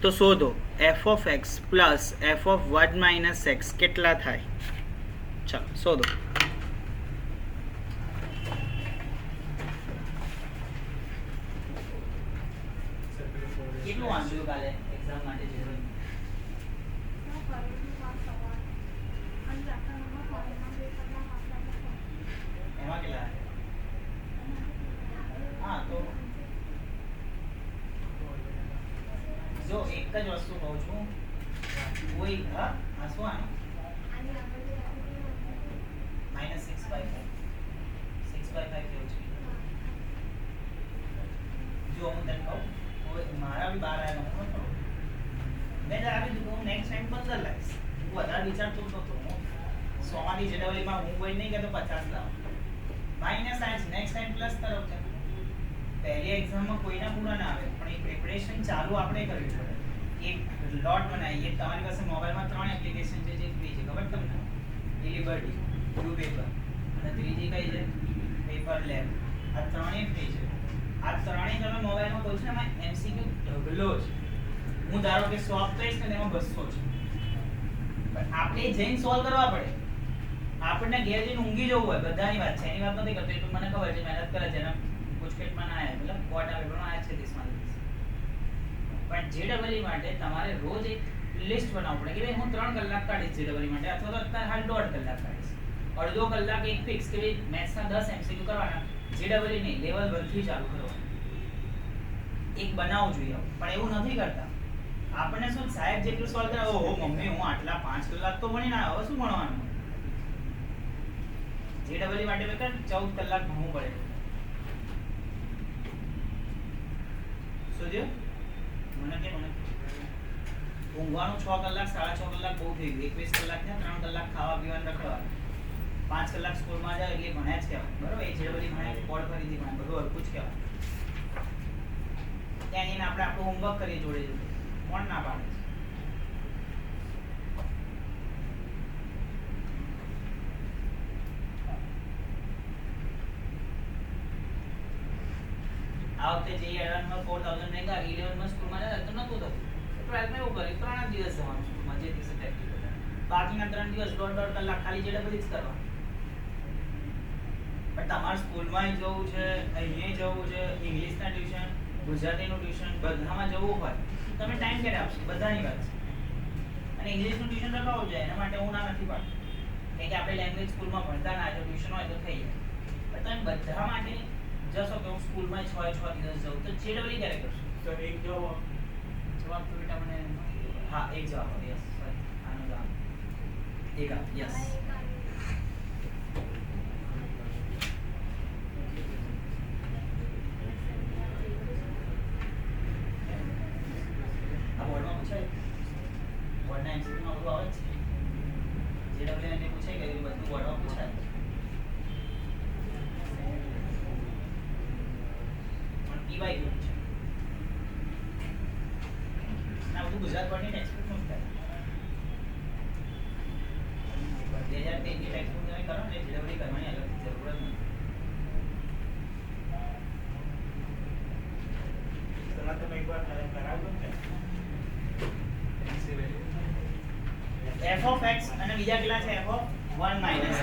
તો શોધો f(x) plus f(1 - x) કેટલા થાય? ચાલો શોધો. કેટલું વાંચ્યું કાલે એક્ઝામ માટે? એમાં કેટલા? હા, તો જો એક જ વસ્તુ કહું છું, કોઈ હા શું આનો -6/5 કેવું છે? જો હું તને કહું, મારા બી 12 આવ્યા, હું થોડું મેં આવી દીધું. હું નેક્સ્ટ ટાઈમ 15 લાવીશ. હું વધારે વિચારતો હતો, હું 100 માંથી જેડબલમાં હું કોઈ નહીં કહેતો 50 લાવ. માઇનસ આ છે, નેક્સ્ટ ટાઈમ પ્લસ તરફ છે. પહેલી એક્ઝામમાં કોઈના પૂરા ના આવે, પણ એ પ્રિપરેશન ચાલુ આપણે કરવી પડે. એક લોટ બનાવીએ. તમારી પાસે મોબાઈલમાં 3 એપ્લિકેશન છે જે ફ્રી છે, ખબર તમને? લિબર્ટી, બ્લુ પેપર, અને ત્રીજી કઈ છે? Paper lab. આ ત્રણેય ફ્રી છે. આ ત્રણેય તમે મોબાઈલમાં બોલશો ને, એમાં એમસીક્યુ ઢગલો છે. હું ધારો કે 100 કહીશ ને, એમાં 200 છે. પણ આપણે જઈને સોલ્વ કરવા પડે. આપણને ઘેર જઈને ઊંઘી જવું હોય, બધાની વાત છે, એની વાત નથી કરતો. એ તો મને ખબર છે, મહેનત કરે છે, એના પૂછપેટમાં ના આવ્યા, મતલબ ક્વાર્ટર પેપરમાં આવ્યા છે 30 માંથી 30. પણ જેડબલઈ માટે તમારે રોજ એક લિસ્ટ બનાવવું પડે કે ભાઈ હું 3 કલાક કાઢીશ જેડબલઈ માટે, અથવા તો અત્યારે હાલ 1.5 કલાક કાઢીશ. અડધો કલાક એક ફિક્સ કે ભાઈ મેથ્સના 10 એમસીક્યુ કરવાના, જેડબલઈ નહીં, લેવલ 1 થી ચાલુ કરવાનું. એક બનાવવું જોઈએ, પણ એવું નથી કરતા. આપણને શું સાહેબ જેટલું સોલ્વ કરે, ઓહો મમ્મી હું આટલા 5 કલાક તો ભણીને આવ્યો, હવે શું ભણવાનું? જેડબલઈ માટે બેટા 14 કલાક ભણવું પડે. સોજો મને કે મને ઊંઘવાનું 6 કલાક 6.5 કલાક બહુ થઈ ગયું. 21 કલાક ને 3 કલાક ખાવા પીવાનું રખડવાનું, 5 કલાક સ્કૂલમાં જાય એટલે ભણ્યા જ કહેવાય. બરોબર? એ જેડબલઈ ભણાય, બોર્ડ ફરીથી ભણાય, બધું હરખું જ કહેવાય. ત્યાં જઈને આપણે આપણું હોમવર્ક કરીએ જોડે જોડે. કોણ ના પાડે છે? આ વખતે જે 11 માં 4000 નહીં ગયા, 11 માં સ્કૂલમાં જતા તો નતું થતું. 12 માં એવું કર્યું, 3 જ દિવસ જવાનું સ્કૂલમાં, જે દિવસે પ્રેક્ટિકલ. બાકીના 3 દિવસ 1.5 કલાક ખાલી જેડબલઈ જ કરવાનું. પણ તમારે સ્કૂલમાં જવું છે, અહીંયા જવું છે, ઇંગ્લિશના ટ્યુશન, ગુજરાતીનું ટ્યુશન, બધામાં જવું હોય તમે ટાઈમ ક્યારે આપશો? બધાની વાત છે. અને ઇંગ્લિશનું ટ્યુશન રખાવવું જોઈએ, એના માટે હું ના નથી પાડતો. કારણ કે આપણે લેંગ્વેજ સ્કૂલમાં ભણતા ના, જો ટ્યુશન હોય તો થઈ જાય. પણ તમે બધા માટે જશો કે હું સ્કૂલમાં 6 દિવસ જાઉં, તો જેડબલઈ ક્યારે કરશો? સર એક જવાબ તો બેટા મને હા એક જવાબ આપો. યસ સોરી, આનો જવાબ એક આપ. યસ આ બોર્ડમાં પૂછાય, બોર્ડના એમસીક્યુમાં બધું આવે છે. જેડબલઈ ને પૂછાય કે બધું બોર્ડમાં પૂછાય. ઈવાય ગયું છે ના, બધું ગુજરાત બોર્ડની ટેક્સ્ટબુક નું થાય. 2013 ની ટેક્સ્ટબુક તમે કરો ને, જેડબલઈ કરવાની અલગથી જરૂર જ નથી. સલાહ તમે એકવાર કરાવજો ને. f(x) અને બીજા કેટલા છે? f(1 - x).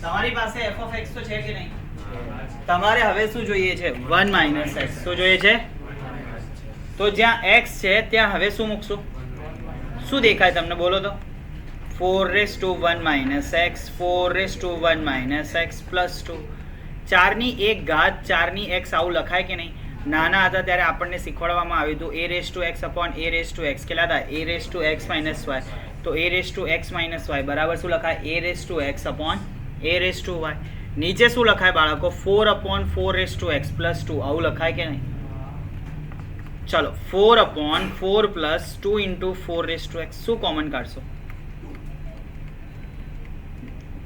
તમારી પાસે f(x) તો છે કે નહીં? તમારે હવે શું જોઈએ છે? 1 માઇનસ એક્સ. શું જોઈએ છે? તો જ્યાં એક્સ છે ત્યાં હવે શું મૂકશું? શું દેખાય તમને? બોલો તો. 4 minus x, 4 minus x plus 2. 4 ની 1 ઘાત 4 ની x આવું લખાય કે નહીં? નાના હતા ત્યારે આપણને શીખવાડવામાં આવ્યું હતું a raise to x upon a raise to x. કેટલા થાય? a raise to x minus y. તો a raise to x minus y બરાબર શું લખાય? a raise to x upon a raise to y. નીચે શું લખાય બાળકો? 4 upon 4 raise to x plus 2. આવું લખાય કે નહીં? ચલો 4 upon 4 plus 2 into 4 raise to x. શું કોમન કાઢશો?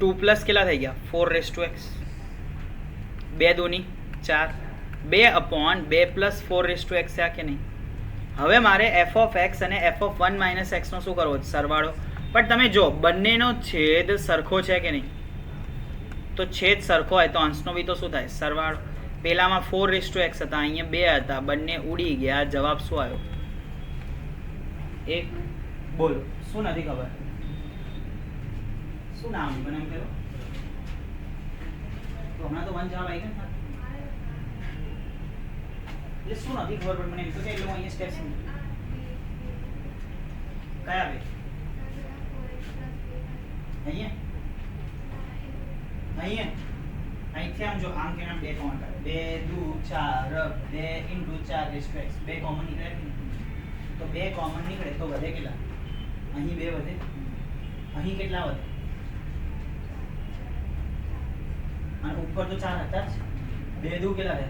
2 પ્લસ કેટલા થઈ ગયા? 4 રેઝ ટુ x. 2 દૂની 4. 2 upon 2 plus 4 raise to x છે કે નહીં? હવે મારે f ઓફ x અને f ઓફ 1 માઇનસ x નો શું કરવો? સરવાળો. પણ તમે જો બંનેનો છેદ સરખો છે કે નહીં? તો છેદ સરખો હોય તો અંશનો બી તો શું થાય? સરવાળો. પેલામાં 4 રેઝ ટુ x હતા, અહીંયા 2 હતા, બંને ઉડી ગયા. જવાબ શું આવ્યો? 1. બોલો શું નથી ખબર? શું નામ મને એમ કહો તો હમણાં તો 1 જવાબ આવી ગયો. એટલે શું નથી ખબર પણ મને એમ તો કે એટલે અહીંયા સ્ટેપ્સ કયા બે? અહીંથી આમ જો આમ કે આમ 2 કોમન કાઢે. 2 દુ 4 2 into 4 raise to x. 2 common નીકળે તો 2 કોમન નીકળે તો વધે કેટલા? અહીં 2 વધે. અહીં કેટલા વધે? અને ઉપર તો 4 હતા જ. 2 દુ કેટલા રહે?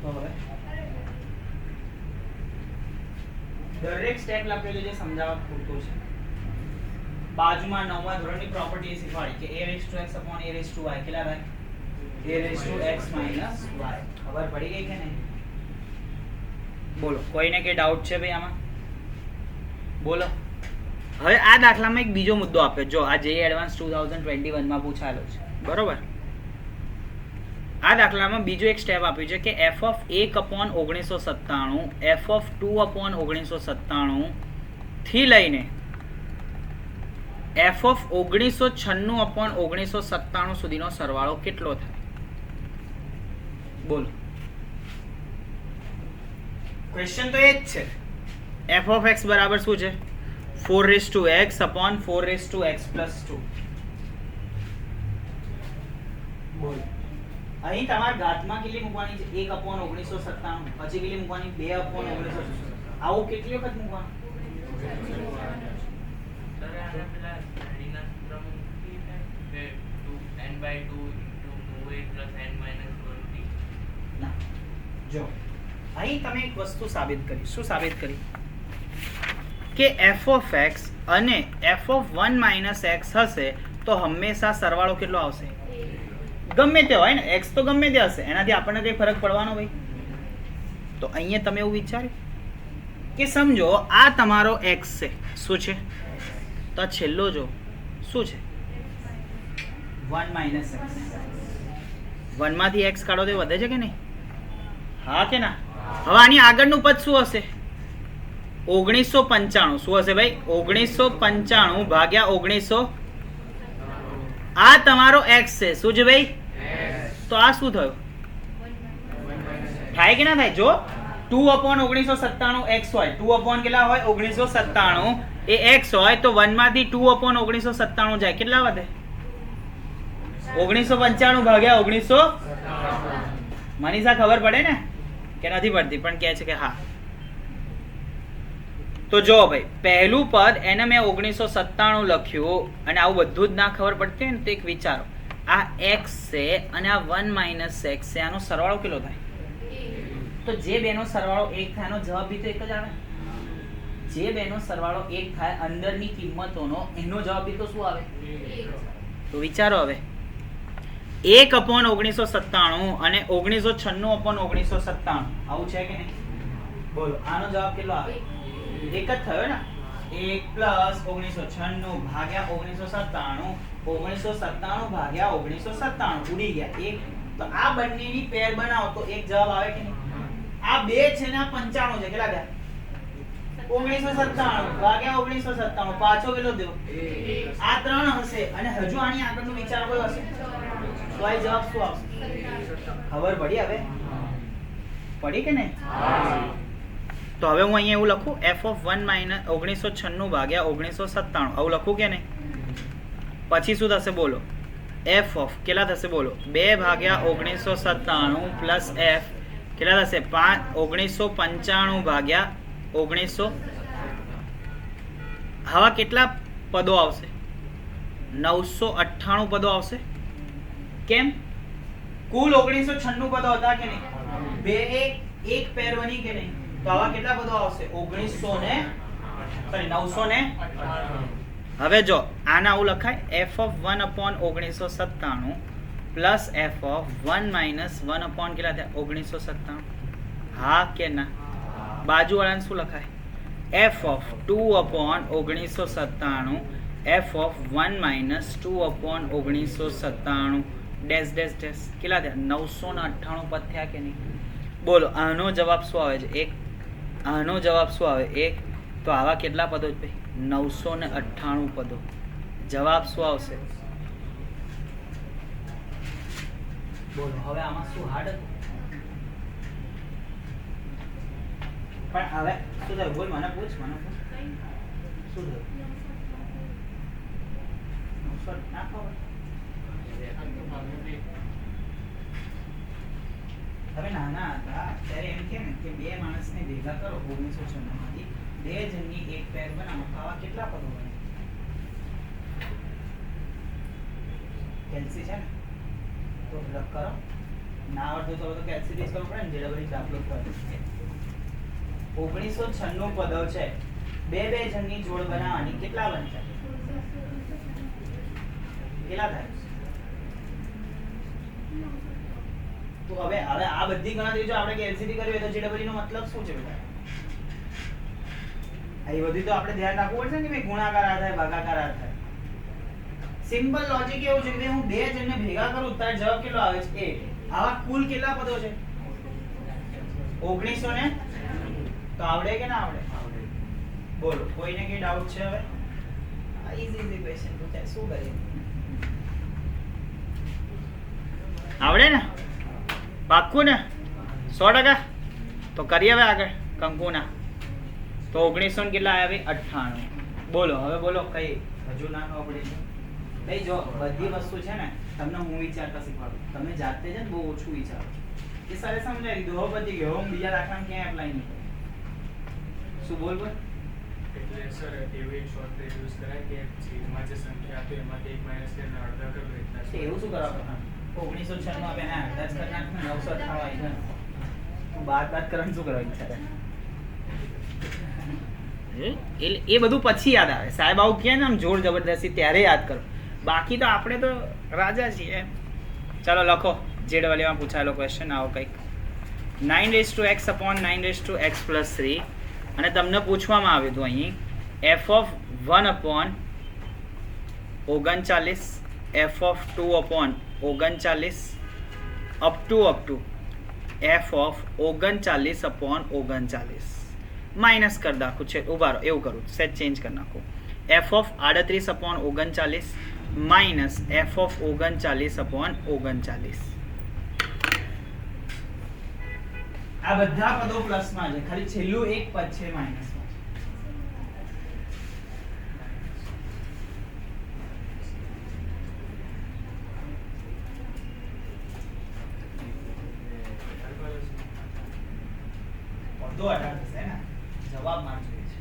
તો હવે દરેક સ્ટેપ લખેલું છે સમજાવવા પૂરતું છે. બાજુમાં 9મા ધોરણની પ્રોપર્ટી શીખવાડી કે a raise to x upon a raise to y કેટલા થાય? a raise to x minus y. ખબર પડી ગઈ કે નહીં? બોલો કોઈને કે ડાઉટ છે ભાઈ આમાં? બોલો. હવે આ દાખલામાં એક બીજો મુદ્દો આપ્યો. જો આ જે એડવાન્સ 2021 માં પૂછાયેલો છે, બરોબર? આ દાખલામાં બીજો એક સ્ટેપ આપ્યું છે કે f of 1 upon 1997, f of 2 upon 1997 થી લઈને f ઓફ 1996 અપોન 1997 સુધીનો સરવાળો કેટલો થાય? બોલો. ક્વેશ્ચન તો એ જ છે. f ઓફ x બરાબર શું છે? 4 raise to x upon 4 raise to x plus 2. બોલો. અહીં તમારે ઘાતમાં કેટલી મૂકવાની છે? 1 અપોન 1997. પછી કેટલી મૂકવાની? 2 અપોન 1997. આવું કેટલી વખત મૂકવાનું? જો અહીં તમે એક વસ્તુ સાબિત કરી. શું સાબિત કરી? કે f ઓફ x અને f ઓફ 1 માઇનસ x હશે તો હંમેશા સરવાળો કેટલો આવશે? ગમે તે હોય ને, x તો ગમે તે હશે, એનાથી આપણને કઈ ફરક પડવાનો ભાઈ? તો અહીંયા તમે એવું વિચાર્યું કે સમજો આ તમારો x છે. શું છે? તો આ છેલ્લો જો શું છે? 1 માઇનસ x. 1 માંથી x કાઢો તો વધે છે કે નહીં? હા કે ના? હવે આની આગળનું પદ શું હશે? 1995. શું હશે ભાઈ? 1995 ભાગ્યા 1900. આ તમારો x છે. શું છે ભાઈ? તો આ શું થયું? થાય કે ના થાય? જો 2 અપોન 1997 x હોય, 2 અપોન કેટલા હોય? 1997 એ x હોય તો 1 માંથી 2 અપોન 1997 જાય. કેટલા વધે? 1995 ભાગ્યા 1900. મનીષા ખબર પડે ને કે નથી પડતી? પણ કહે છે કે હા. તો જો ભાઈ પહેલું પદ એને મેં 1997 લખ્યું અને આવું બધું જ ના ખબર પડતી હોય ને તો એક વિચારો. આ x છે અને આ 1 માઇનસ x છે, આનો સરવાળો કેટલો થાય? તો જે બેનો સરવાળો 1 થાય એનો જવાબ બી તો એક જ આવે. જે બેનો સરવાળો 1 થાય અંદરની કિંમતોનો એનો જવાબ બી તો શું આવે? તો વિચારો હવે 1 અપોન 1997 અને 1996 અપોન 1997 આવું છે કે નહીં? બોલો આનો જવાબ કેટલો આવે? એક જ થયો ને. 1 પ્લસ 1996 ભાગ્યા 1997. 1997 ભાગ્યા 1997 ઉડી ગયા. એક તો આ બંનેની પેર બનાવો તો એક જવાબ આવે કે નહીં? આ બે છે ને આ 95 છે. કેટલા ગયા? 1997 ભાગ્યા 1997. પાછો કેટલો દેવો? આ 3 હશે અને હજુ આની આગળનું વિચાર કોઈ હશે? તો આ જવાબ શું આવશે? ખબર પડી હવે? પડી કે નહીં? તો હવે હું અહીંયા એવું લખું f(1 - 1996 ભાગ્યા 1997) આવું લખું કે નહીં? પછી શું થશે બોલો? f ઓફ કેટલા થશે બોલો? 2 ભાગ્યા 1997 પ્લસ f કેટલા થશે? 1995 ભાગ્યા 1900. હવે કેટલા પદો આવશે? 998 પદો આવશે. કેમ? કુલ 1996 પદો હતા કે નહીં? બે એક પેર બની કે નહીં? તો આવા કેટલા પદો આવશે? 900 હવે જો આના આવું લખાય f(1/1997) પ્લસ f(1 - 1) કેટલા થયા? 1997. હા કે ના? બાજુવાળાને શું લખાય? f(2/1997) f(1 - 2/1997) dash dash dash કેટલા થયા? 998 પદ થયા કે નહીં? બોલો આનો જવાબ શું આવે છે? 1. આનો જવાબ શું આવે? 1. તો આવા કેટલા પદો છે? 998 પદો. જવાબ શું આવશે? બોલો હવે આમાં શું હાર્ડ હતું? પણ હવે શું થયું? બોલ મને પૂછ. શું થયું? 900 ના ખબર. હવે નાના હતા ત્યારે એમ કે ને કે બે માણસને ભેગા કરો 1996 માંથી, બે જણની એક પેર બનાવો, આવા કેટલા પદો બને? કેલ્સી છે ને તો લખ કરો. ના આવડતું તો કેલ્સીટીસ કરવું પડે ને, જેડબલી દાખલો કરો. 1996 પદો છે, બે જણની જોડ બનાવવાની, કેટલા બનશે? કેટલા થાય? તો હવે આ બધી ગણતરી જો આપણે કેલ્સીટી કરવી હોય તો જીડબલ્યુ નો મતલબ શું છે બેટા? આ બધી તો આપણે ધ્યાન રાખવું પડશે ને કે ગુણાકાર આ થાય, ભાગાકાર આ થાય. સિમ્પલ લોજિક એવું છે કે હું બે જણને ભેગા કરું ત્યારે જવાબ કેટલો આવે છે? 8. આવા કુલ કેટલા પદો છે? 1900 ને? તો આવડે કે ના આવડે? બોલો કોઈને કઈ ડાઉટ છે? હવે ઈઝી ક્વેશ્ચન પૂછાય, શું કરીએ? આવડે ને? પાક્કું ને? 100%? તો કરીએ હવે આગળ કંકુના. તો 1900 કેટલા આવ્યા? 98. બોલો હવે બોલો કઈ હજુ ના ખબર પડી? ભાઈ જો બધી વસ્તુ છે ને તમને હું વિચારતા શીખવાડું, તમે જાતે જ બહુ ઓછું વિચારો છો. એ સારે સમજાવી દીધું. હવે બધી ગયો. હું બીજા દાખલામાં ક્યાંય એપ્લાય નહીં કરું. શું બોલ? એટલે સર એવી શોર્ટકટ યુઝ કરાય કે ચીજમાં જે સંખ્યા આપે એમાંથી 1 માઈનસ કરીને અડધા કરવું એટલા. એવું શું કરવા? 1996 માં આપણે અડધા જ કરી નાખ ને 998 આવી જાય. તું બાદ કરવાનું શું કરવા વિચારે? એ બધું પછી યાદ આવે. સાહેબ આવું કહે ને આમ જોર જબરદસ્તી ત્યારે યાદ કરો. બાકી તો આપણે તો રાજા છીએ. ચાલો લખો. જેડવાલીમાં પૂછાયેલો ક્વેશ્ચન આવો કંઈક 9(x/9(x + 3) અને તમને પૂછવામાં આવ્યું હતું અહીં f(1/39) f(2/39) up to f(39/39) minus કરી નાખું છે. ઉભા રહો, એવું કરું સેટ ચેન્જ કરી નાખું. f(38/39) માઇનસ f(39/39) આ બધા પદો પ્લસમાં છે, ખાલી છેલ્લું એક પદ છે માઇનસમાં. પદો 18 થશે ને? જવાબ માં જોઈએ છે.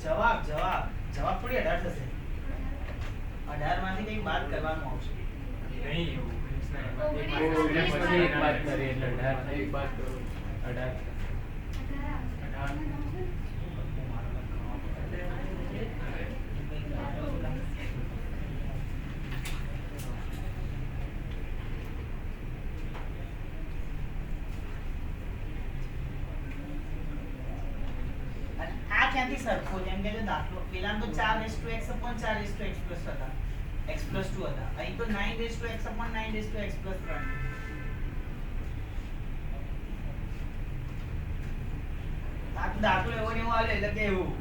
જવાબ થોડી 18 થશે. 18 માંથી કંઈક બાદ કરવાનું આવશે. નહીં એવું ક્યાંથી સરખો? જેમ કે દાખલો પેલા તો 4(x/4(x + હતા, x + 2 હતા. અહીં તો 9(x/9(x + 3). આ દાખલો એવો ને એવો આલે એટલે કે એવું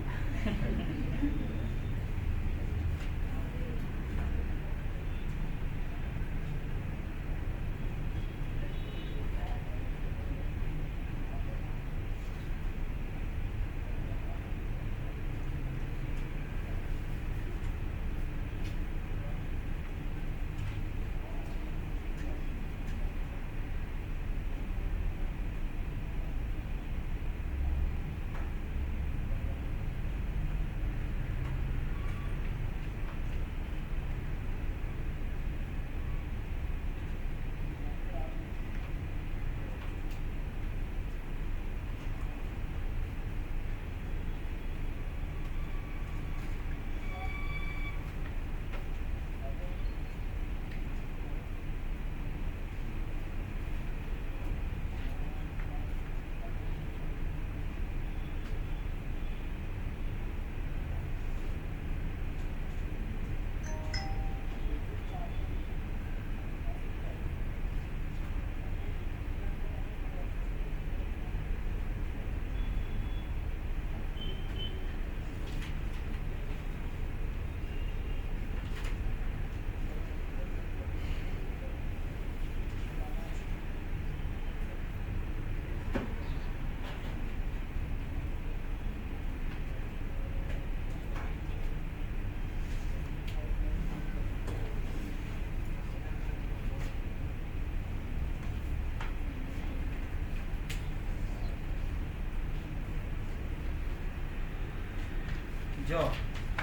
જો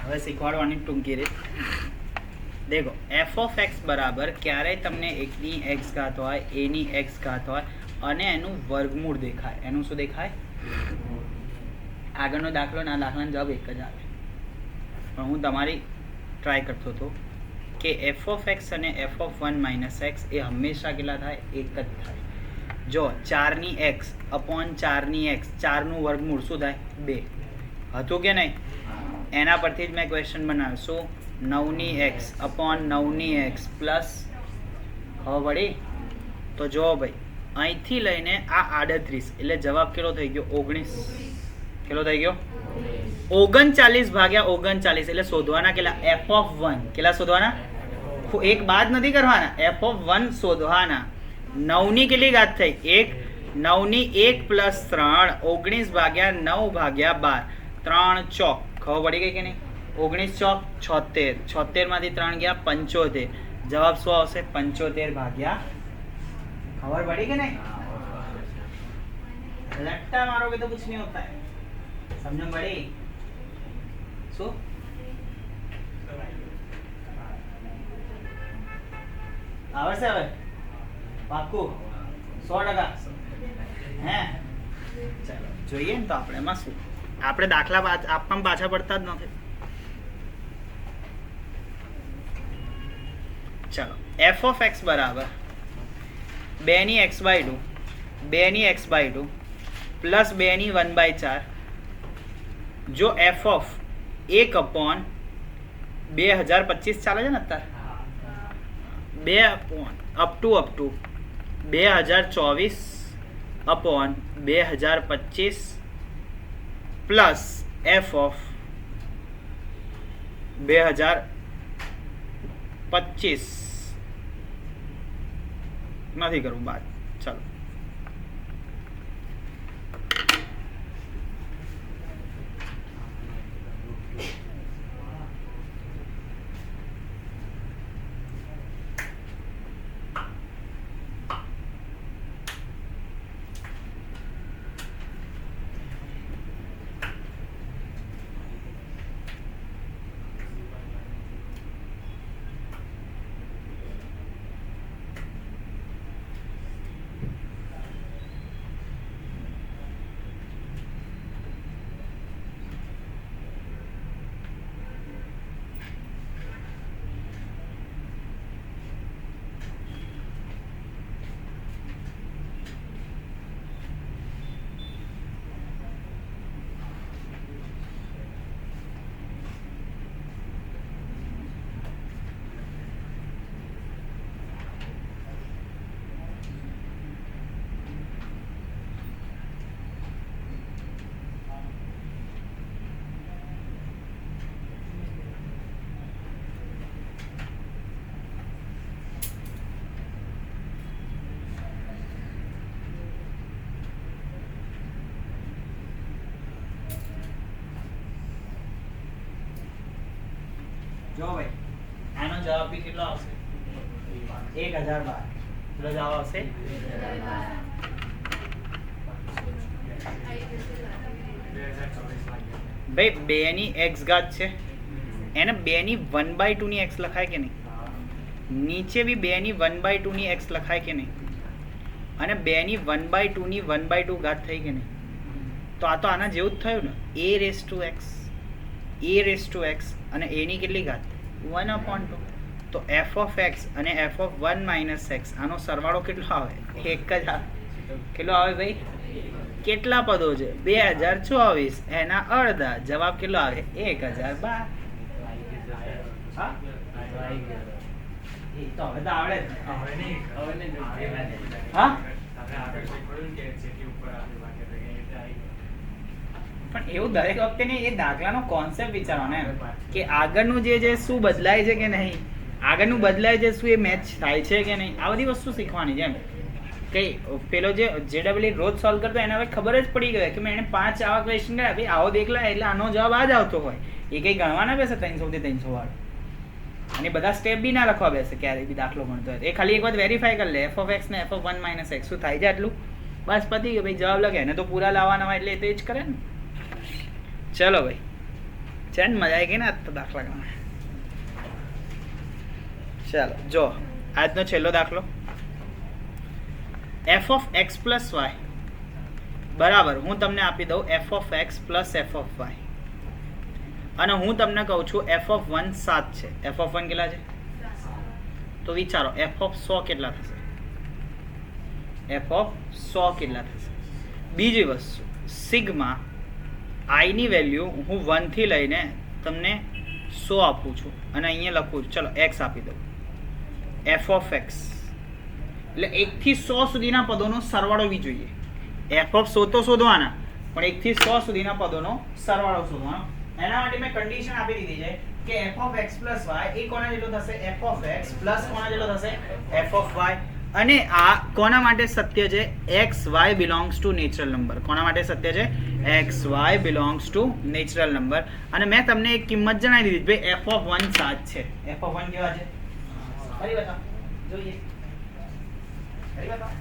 હવે શીખવાડવાની ટૂંકી રીત દેખો એફ ઓફ એક્સ બરાબર ક્યારેય તમને એકની એક્સ ઘાત હોય એની એક્સ ઘાત હોય અને એનું વર્ગમૂળ દેખાય. એનું શું દેખાય? આગળનો દાખલો ના દાખલાનો જવાબ એક જ આવે, પણ હું તમારી ટ્રાય કરતો હતો કે એફ ઓફ એક્સ અને એફ ઓફ 1 માઇનસ એક્સ એ હંમેશા કેટલા થાય? એક જ થાય. જો 4ની એક્સ અપોન 4ની એક્સ, 4નું વર્ગમૂળ શું થાય? 2 હતું કે નહીં? એના પરથી જ મેં ક્વેશ્ચન બનાવ્યો. શું? 9ની એક્સ અપોન 9ની એક્સ પ્લસ હવે વળી તો જો ભાઈ અહીંથી લઈને આ 38 એટલે જવાબ કેટલો થઈ ગયો? 19. કેટલો થઈ ગયો? 39 ભાગ્યા 39 એટલે શોધવાના કેટલા? એફ ઓફ 1 કેટલા શોધવાના? એક બાદ નથી કરવાના, એફ ઓફ 1 શોધવાના. 9ની કેટલી ઘાત થઈ? 1. 9ની 1 પ્લસ 3 19 ભાગ્યા 9 ભાગ્યા 12 3 ચોક. ખબર પડી ગઈ કે નહીં? 19 ચોક 76. 76 માંથી 3 ગયા 75. જવાબ શું આવશે? 75 ભાગ્યા. खबर पड़ी कि नहीं? लट्टा मारोगे तो कुछ नहीं होता है. समझ पड़ी? सो आवश्यक है પાક્કું 100% હે. ચાલો જોઈએ ને તો આપણે એમાં શું, આપણે દાખલા આપવામાં પાછા પડતા જ નથી. ચાલો એફ ઓફ એક્સ બરાબર 2ની x/2 2ની x/2 પ્લસ 2ની 1/4. જો એફ ઓફ 1 અપોન 2025 ચાલે છે ને અત્યારે, 2 upon up to 2024 upon 2025 plus f of 2025 નથી કરવું બાદ. ચાલો જો ભાઈ આનો જવાબ બી કેટલો આવશે? 1012. કેટલો જવાબ આવશે? ભાઈ 2ની x ઘાત છે એને 2ની 1/2 ની x લખાય કે નહીં? નીચે બી 2ની 1/2 ની x લખાય કે નહીં? અને 2ની 1/2 ની 1/2 ઘાત થઈ કે નહીં? તો આ તો આના જેવું જ થયું ને. a⁻x અને a ની કેટલી ઘાત? 1/2. તો f ઓફ x અને f ઓફ 1 માઇનસ x આનો સરવાળો કેટલો આવે? એક જ આવે. કેટલો આવે ભાઈ? કેટલા પદો છે? 2024 એના અડધા. જવાબ કેટલો આવે? 1012. હા એ તો હવે તો આવડે જ. હા પણ એવું દરેક વખતે નહીં, એ દાખલાનો કોન્સેપ્ટ વિચારવાનો એમ કે આગળનું જે શું બદલાય છે કે નહીં, આગળનું બદલાય છે શું, એ મેચ થાય છે કે નહીં, આ બધી વસ્તુ શીખવાની છે એમ. કઈ પેલો જે JEE રોજ સોલ્વ કરતો એને હવે ખબર જ પડી ગઈ કે મેં એને 5 આવા ક્વેશ્ચન કર્યા, ભાઈ આવો દેખલા એટલે આનો જવાબ આ જ આવતો હોય. એ કંઈ ગણવા ના બેસે 300 થી 300 વાળો, અને બધા સ્ટેપ બી ના લખવા બેસે ક્યારેય બી દાખલો ગણતો હોય. એ ખાલી એક વાર વેરીફાઈ કરી લે f ઓફ x ને f ઓફ 1 માઇનસ x શું થાય છે આટલું, બસ પતી ગયું ભાઈ. જવાબ લગે એને તો પૂરા લાવવાના હોય એટલે એ તો જ કરે ને. ચલો ભાઈ ચેન મજા આવી ગઈ ને આજ તો દાખલા ગણવા. ચાલો જો આજનો છેલ્લો દાખલો, f of x plus y બરાબર હું તમને આપી દઉં f of x plus f of y, અને હું તમને કહું છું એફ ઓફ 1 7 છે. એફ ઓફ 1 કેટલા છે? તો વિચારો એફ ઓફ 100 કેટલા થશે? એફ ઓફ 100 કેટલા થશે? બીજી વસ્તુ, સિગ્મા આઈની વેલ્યુ હું 1 થી લઈને તમને 100 આપું છું અને અહીંયા લખું છું. ચલો એક્સ આપી દઉં, એફ ઓફ એક્સ એટલે 1 થી 100 સુધીના પદોનો સરવાળો બી જોઈએ. એફ ઓફ 100 તો શોધવાના, પણ 1 થી 100 સુધીના પદોનો સરવાળો શોધવાનો. એના માટે મેં કન્ડિશન આપી દીધી છે કે f of x plus y એ કોના જેટલો થશે? એફ ઓફ એક્સ પ્લસ કોના જેટલો થશે? F of y. અને આ કોના માટે સત્ય છે? X y belongs to natural number. કોના માટે સત્ય છે? X y belongs to natural number. અને મેં તમને એક કિંમત જણાવી દીધી ભાઈ એફ ઓફ 1 7 છે. એફ ઓફ 1 કેવા છે? ફરી બતાવો જોઈએ, ફરી બતાવો.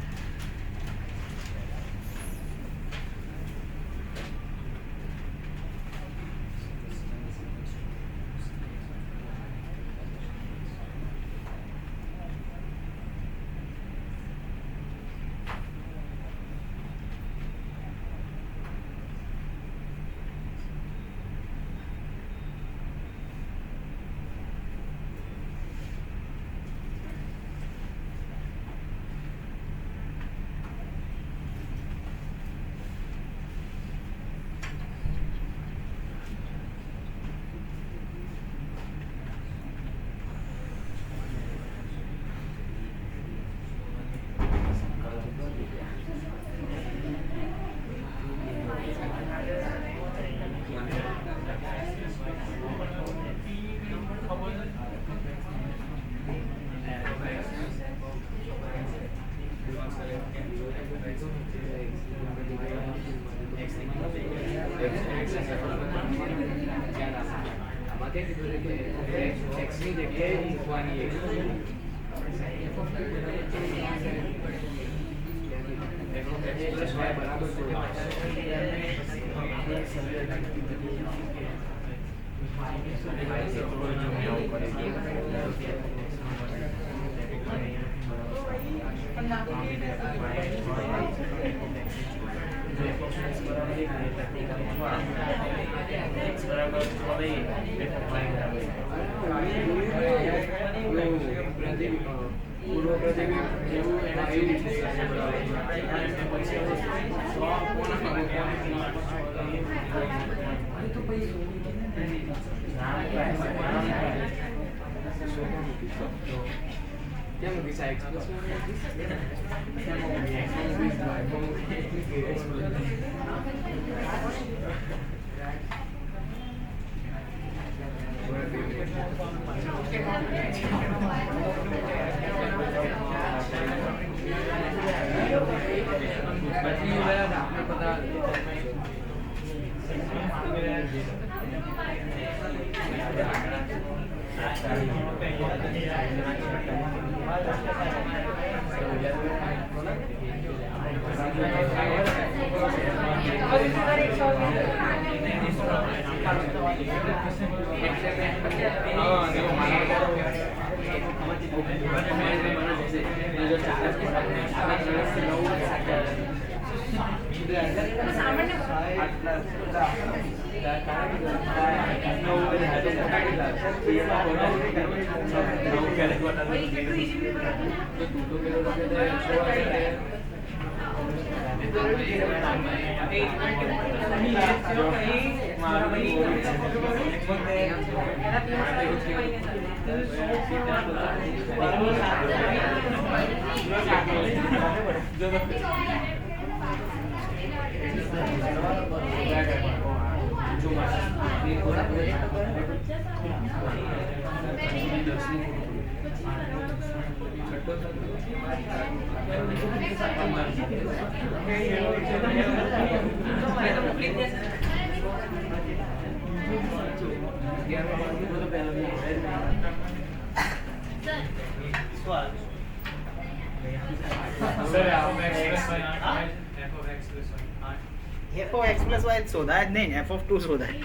શોધાય જ નહીં, એફ ઓફ 2 શોધાય.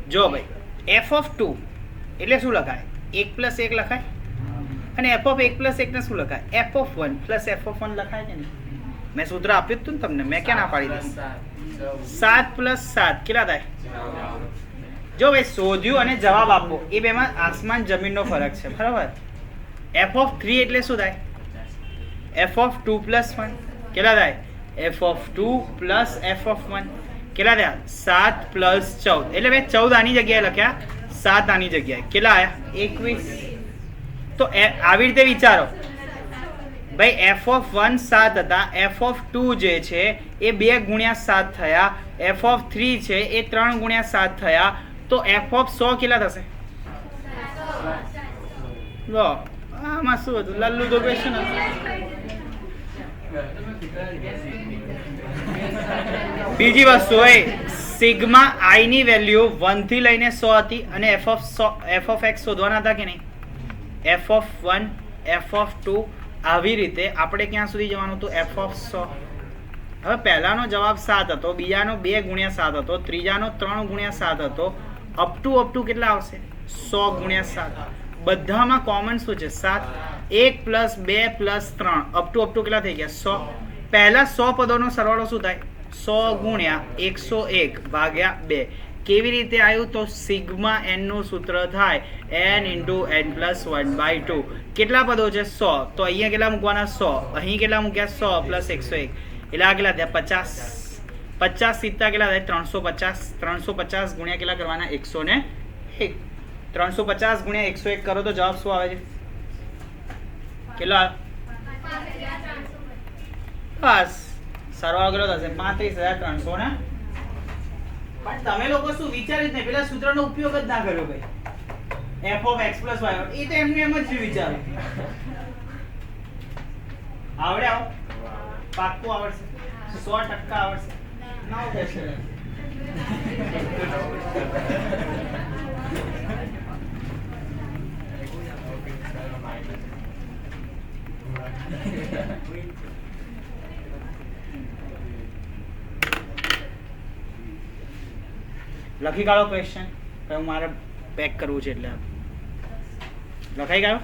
જો ભાઈ એફ ઓફ 2 એટલે શું લખાય? 1 + 1 લખાય. અને એફ ઓફ 1 + 1 ને શું લખાય? એફ ઓફ 1 + એફ ઓફ 1 લખાય કે નહીં? મેં સૂત્ર આપ્યું હતું ને તમને, મેં ક્યાં ના પાડી દીધું? 7 + 7 કેટલા થાય? જો ભાઈ શોધ્યું અને જવાબ આપો, એ બેમાં આસમાન જમીનનો ફરક છે, બરાબર? એફ ઓફ 3 એટલે શું થાય? એફ ઓફ 2 + 1 કેટલા થાય? એફ ઓફ 2 + એફ ઓફ 1 કેટલા થયા? 7 + 14 એટલે મેં 14 આની જગ્યાએ લખ્યા, 7 આની જગ્યાએ. કેટલા આવ્યા? 21. તો આવી રીતે વિચારો ભાઈ, એફ ઓફ 1 7 હતા, એફ ઓફ 2 જે છે એ 2 × 7 થયા, એફ ઓફ 3 છે એ 3 × 7 થયા, તો એફ ઓફ 100 કેટલા થશે? લો આમાં શું હતું? લલ્લુ તો ક્વેશ્ચન હતું. બીજી વસ્તુ હોય, સિગ્મા આઈ ની વેલ્યુ 1 થી લઈને 100 હતી અને એફ ઓફ એક્સ શોધવાના હતા કે નહીં? એફ ઓફ 1 એફ ઓફ 2 આવી રીતે આપણે ક્યાં સુધી જવાનું હતું? F of 100. હવે પહેલાનો જવાબ 7 હતો, બીજાનો 2 × 7 હતો, ત્રીજાનો 3 × 7 હતો, અપ ટુ કેટલા આવશે? 100 × 7. બધામાં કોમન શું છે? 7. 1 + 2 + 3 અપ ટુ કેટલા થઈ ગયા? 100. પહેલા 100 પદોનો સરવાળો શું થાય? 100 × 101 / 2. કેવી રીતે આવ્યું? તો સિગ્મા એન નું સૂત્ર થાય n × n + 1/2. કેટલા પદો છે? 100. તો અહીંયા કેટલા મૂકવાના? 100. અહીં કેટલા મૂક્યા? 100 + 101 એટલે આ કેટલા થયા? 50. 50 સિત્તા કેટલા થાય? 350. 350 ગુણ્યા કેટલા કરવાના? 101. 350 × 101 કરો તો જવાબ શું આવે છે? કેટલો આવે? બસ સરવાળો કેટલો થશે? 35,300 ને. પણ તમે લોકો શું વિચાર્યું જ નહીં, પેલા સૂત્રનો ઉપયોગ જ ના કર્યો ભાઈ. f of x + y એ તો એમને એમ જ વિચાર્યું. આવડે? આવો પાક્કું આવડશે, 100% આવડશે. ના question. લખી કાઢો ક્વેશ્ચન, હું મારે પેક કરવું છે એટલે. લખાઈ ગયો?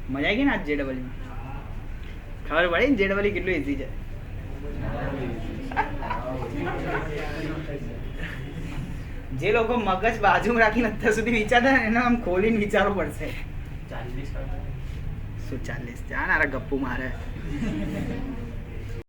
મજા આવી ગઈ ને આજ JEE માં? ખબર પડી ને JEE કેટલું ઈઝી છે? જે લોકો મગજ બાજુમાં રાખીને અત્યાર સુધી વિચારતા ને એને આમ ખોલીને વિચારવું પડશે. 40 શું 40? જાણ આરા ગપ્પુ મારે.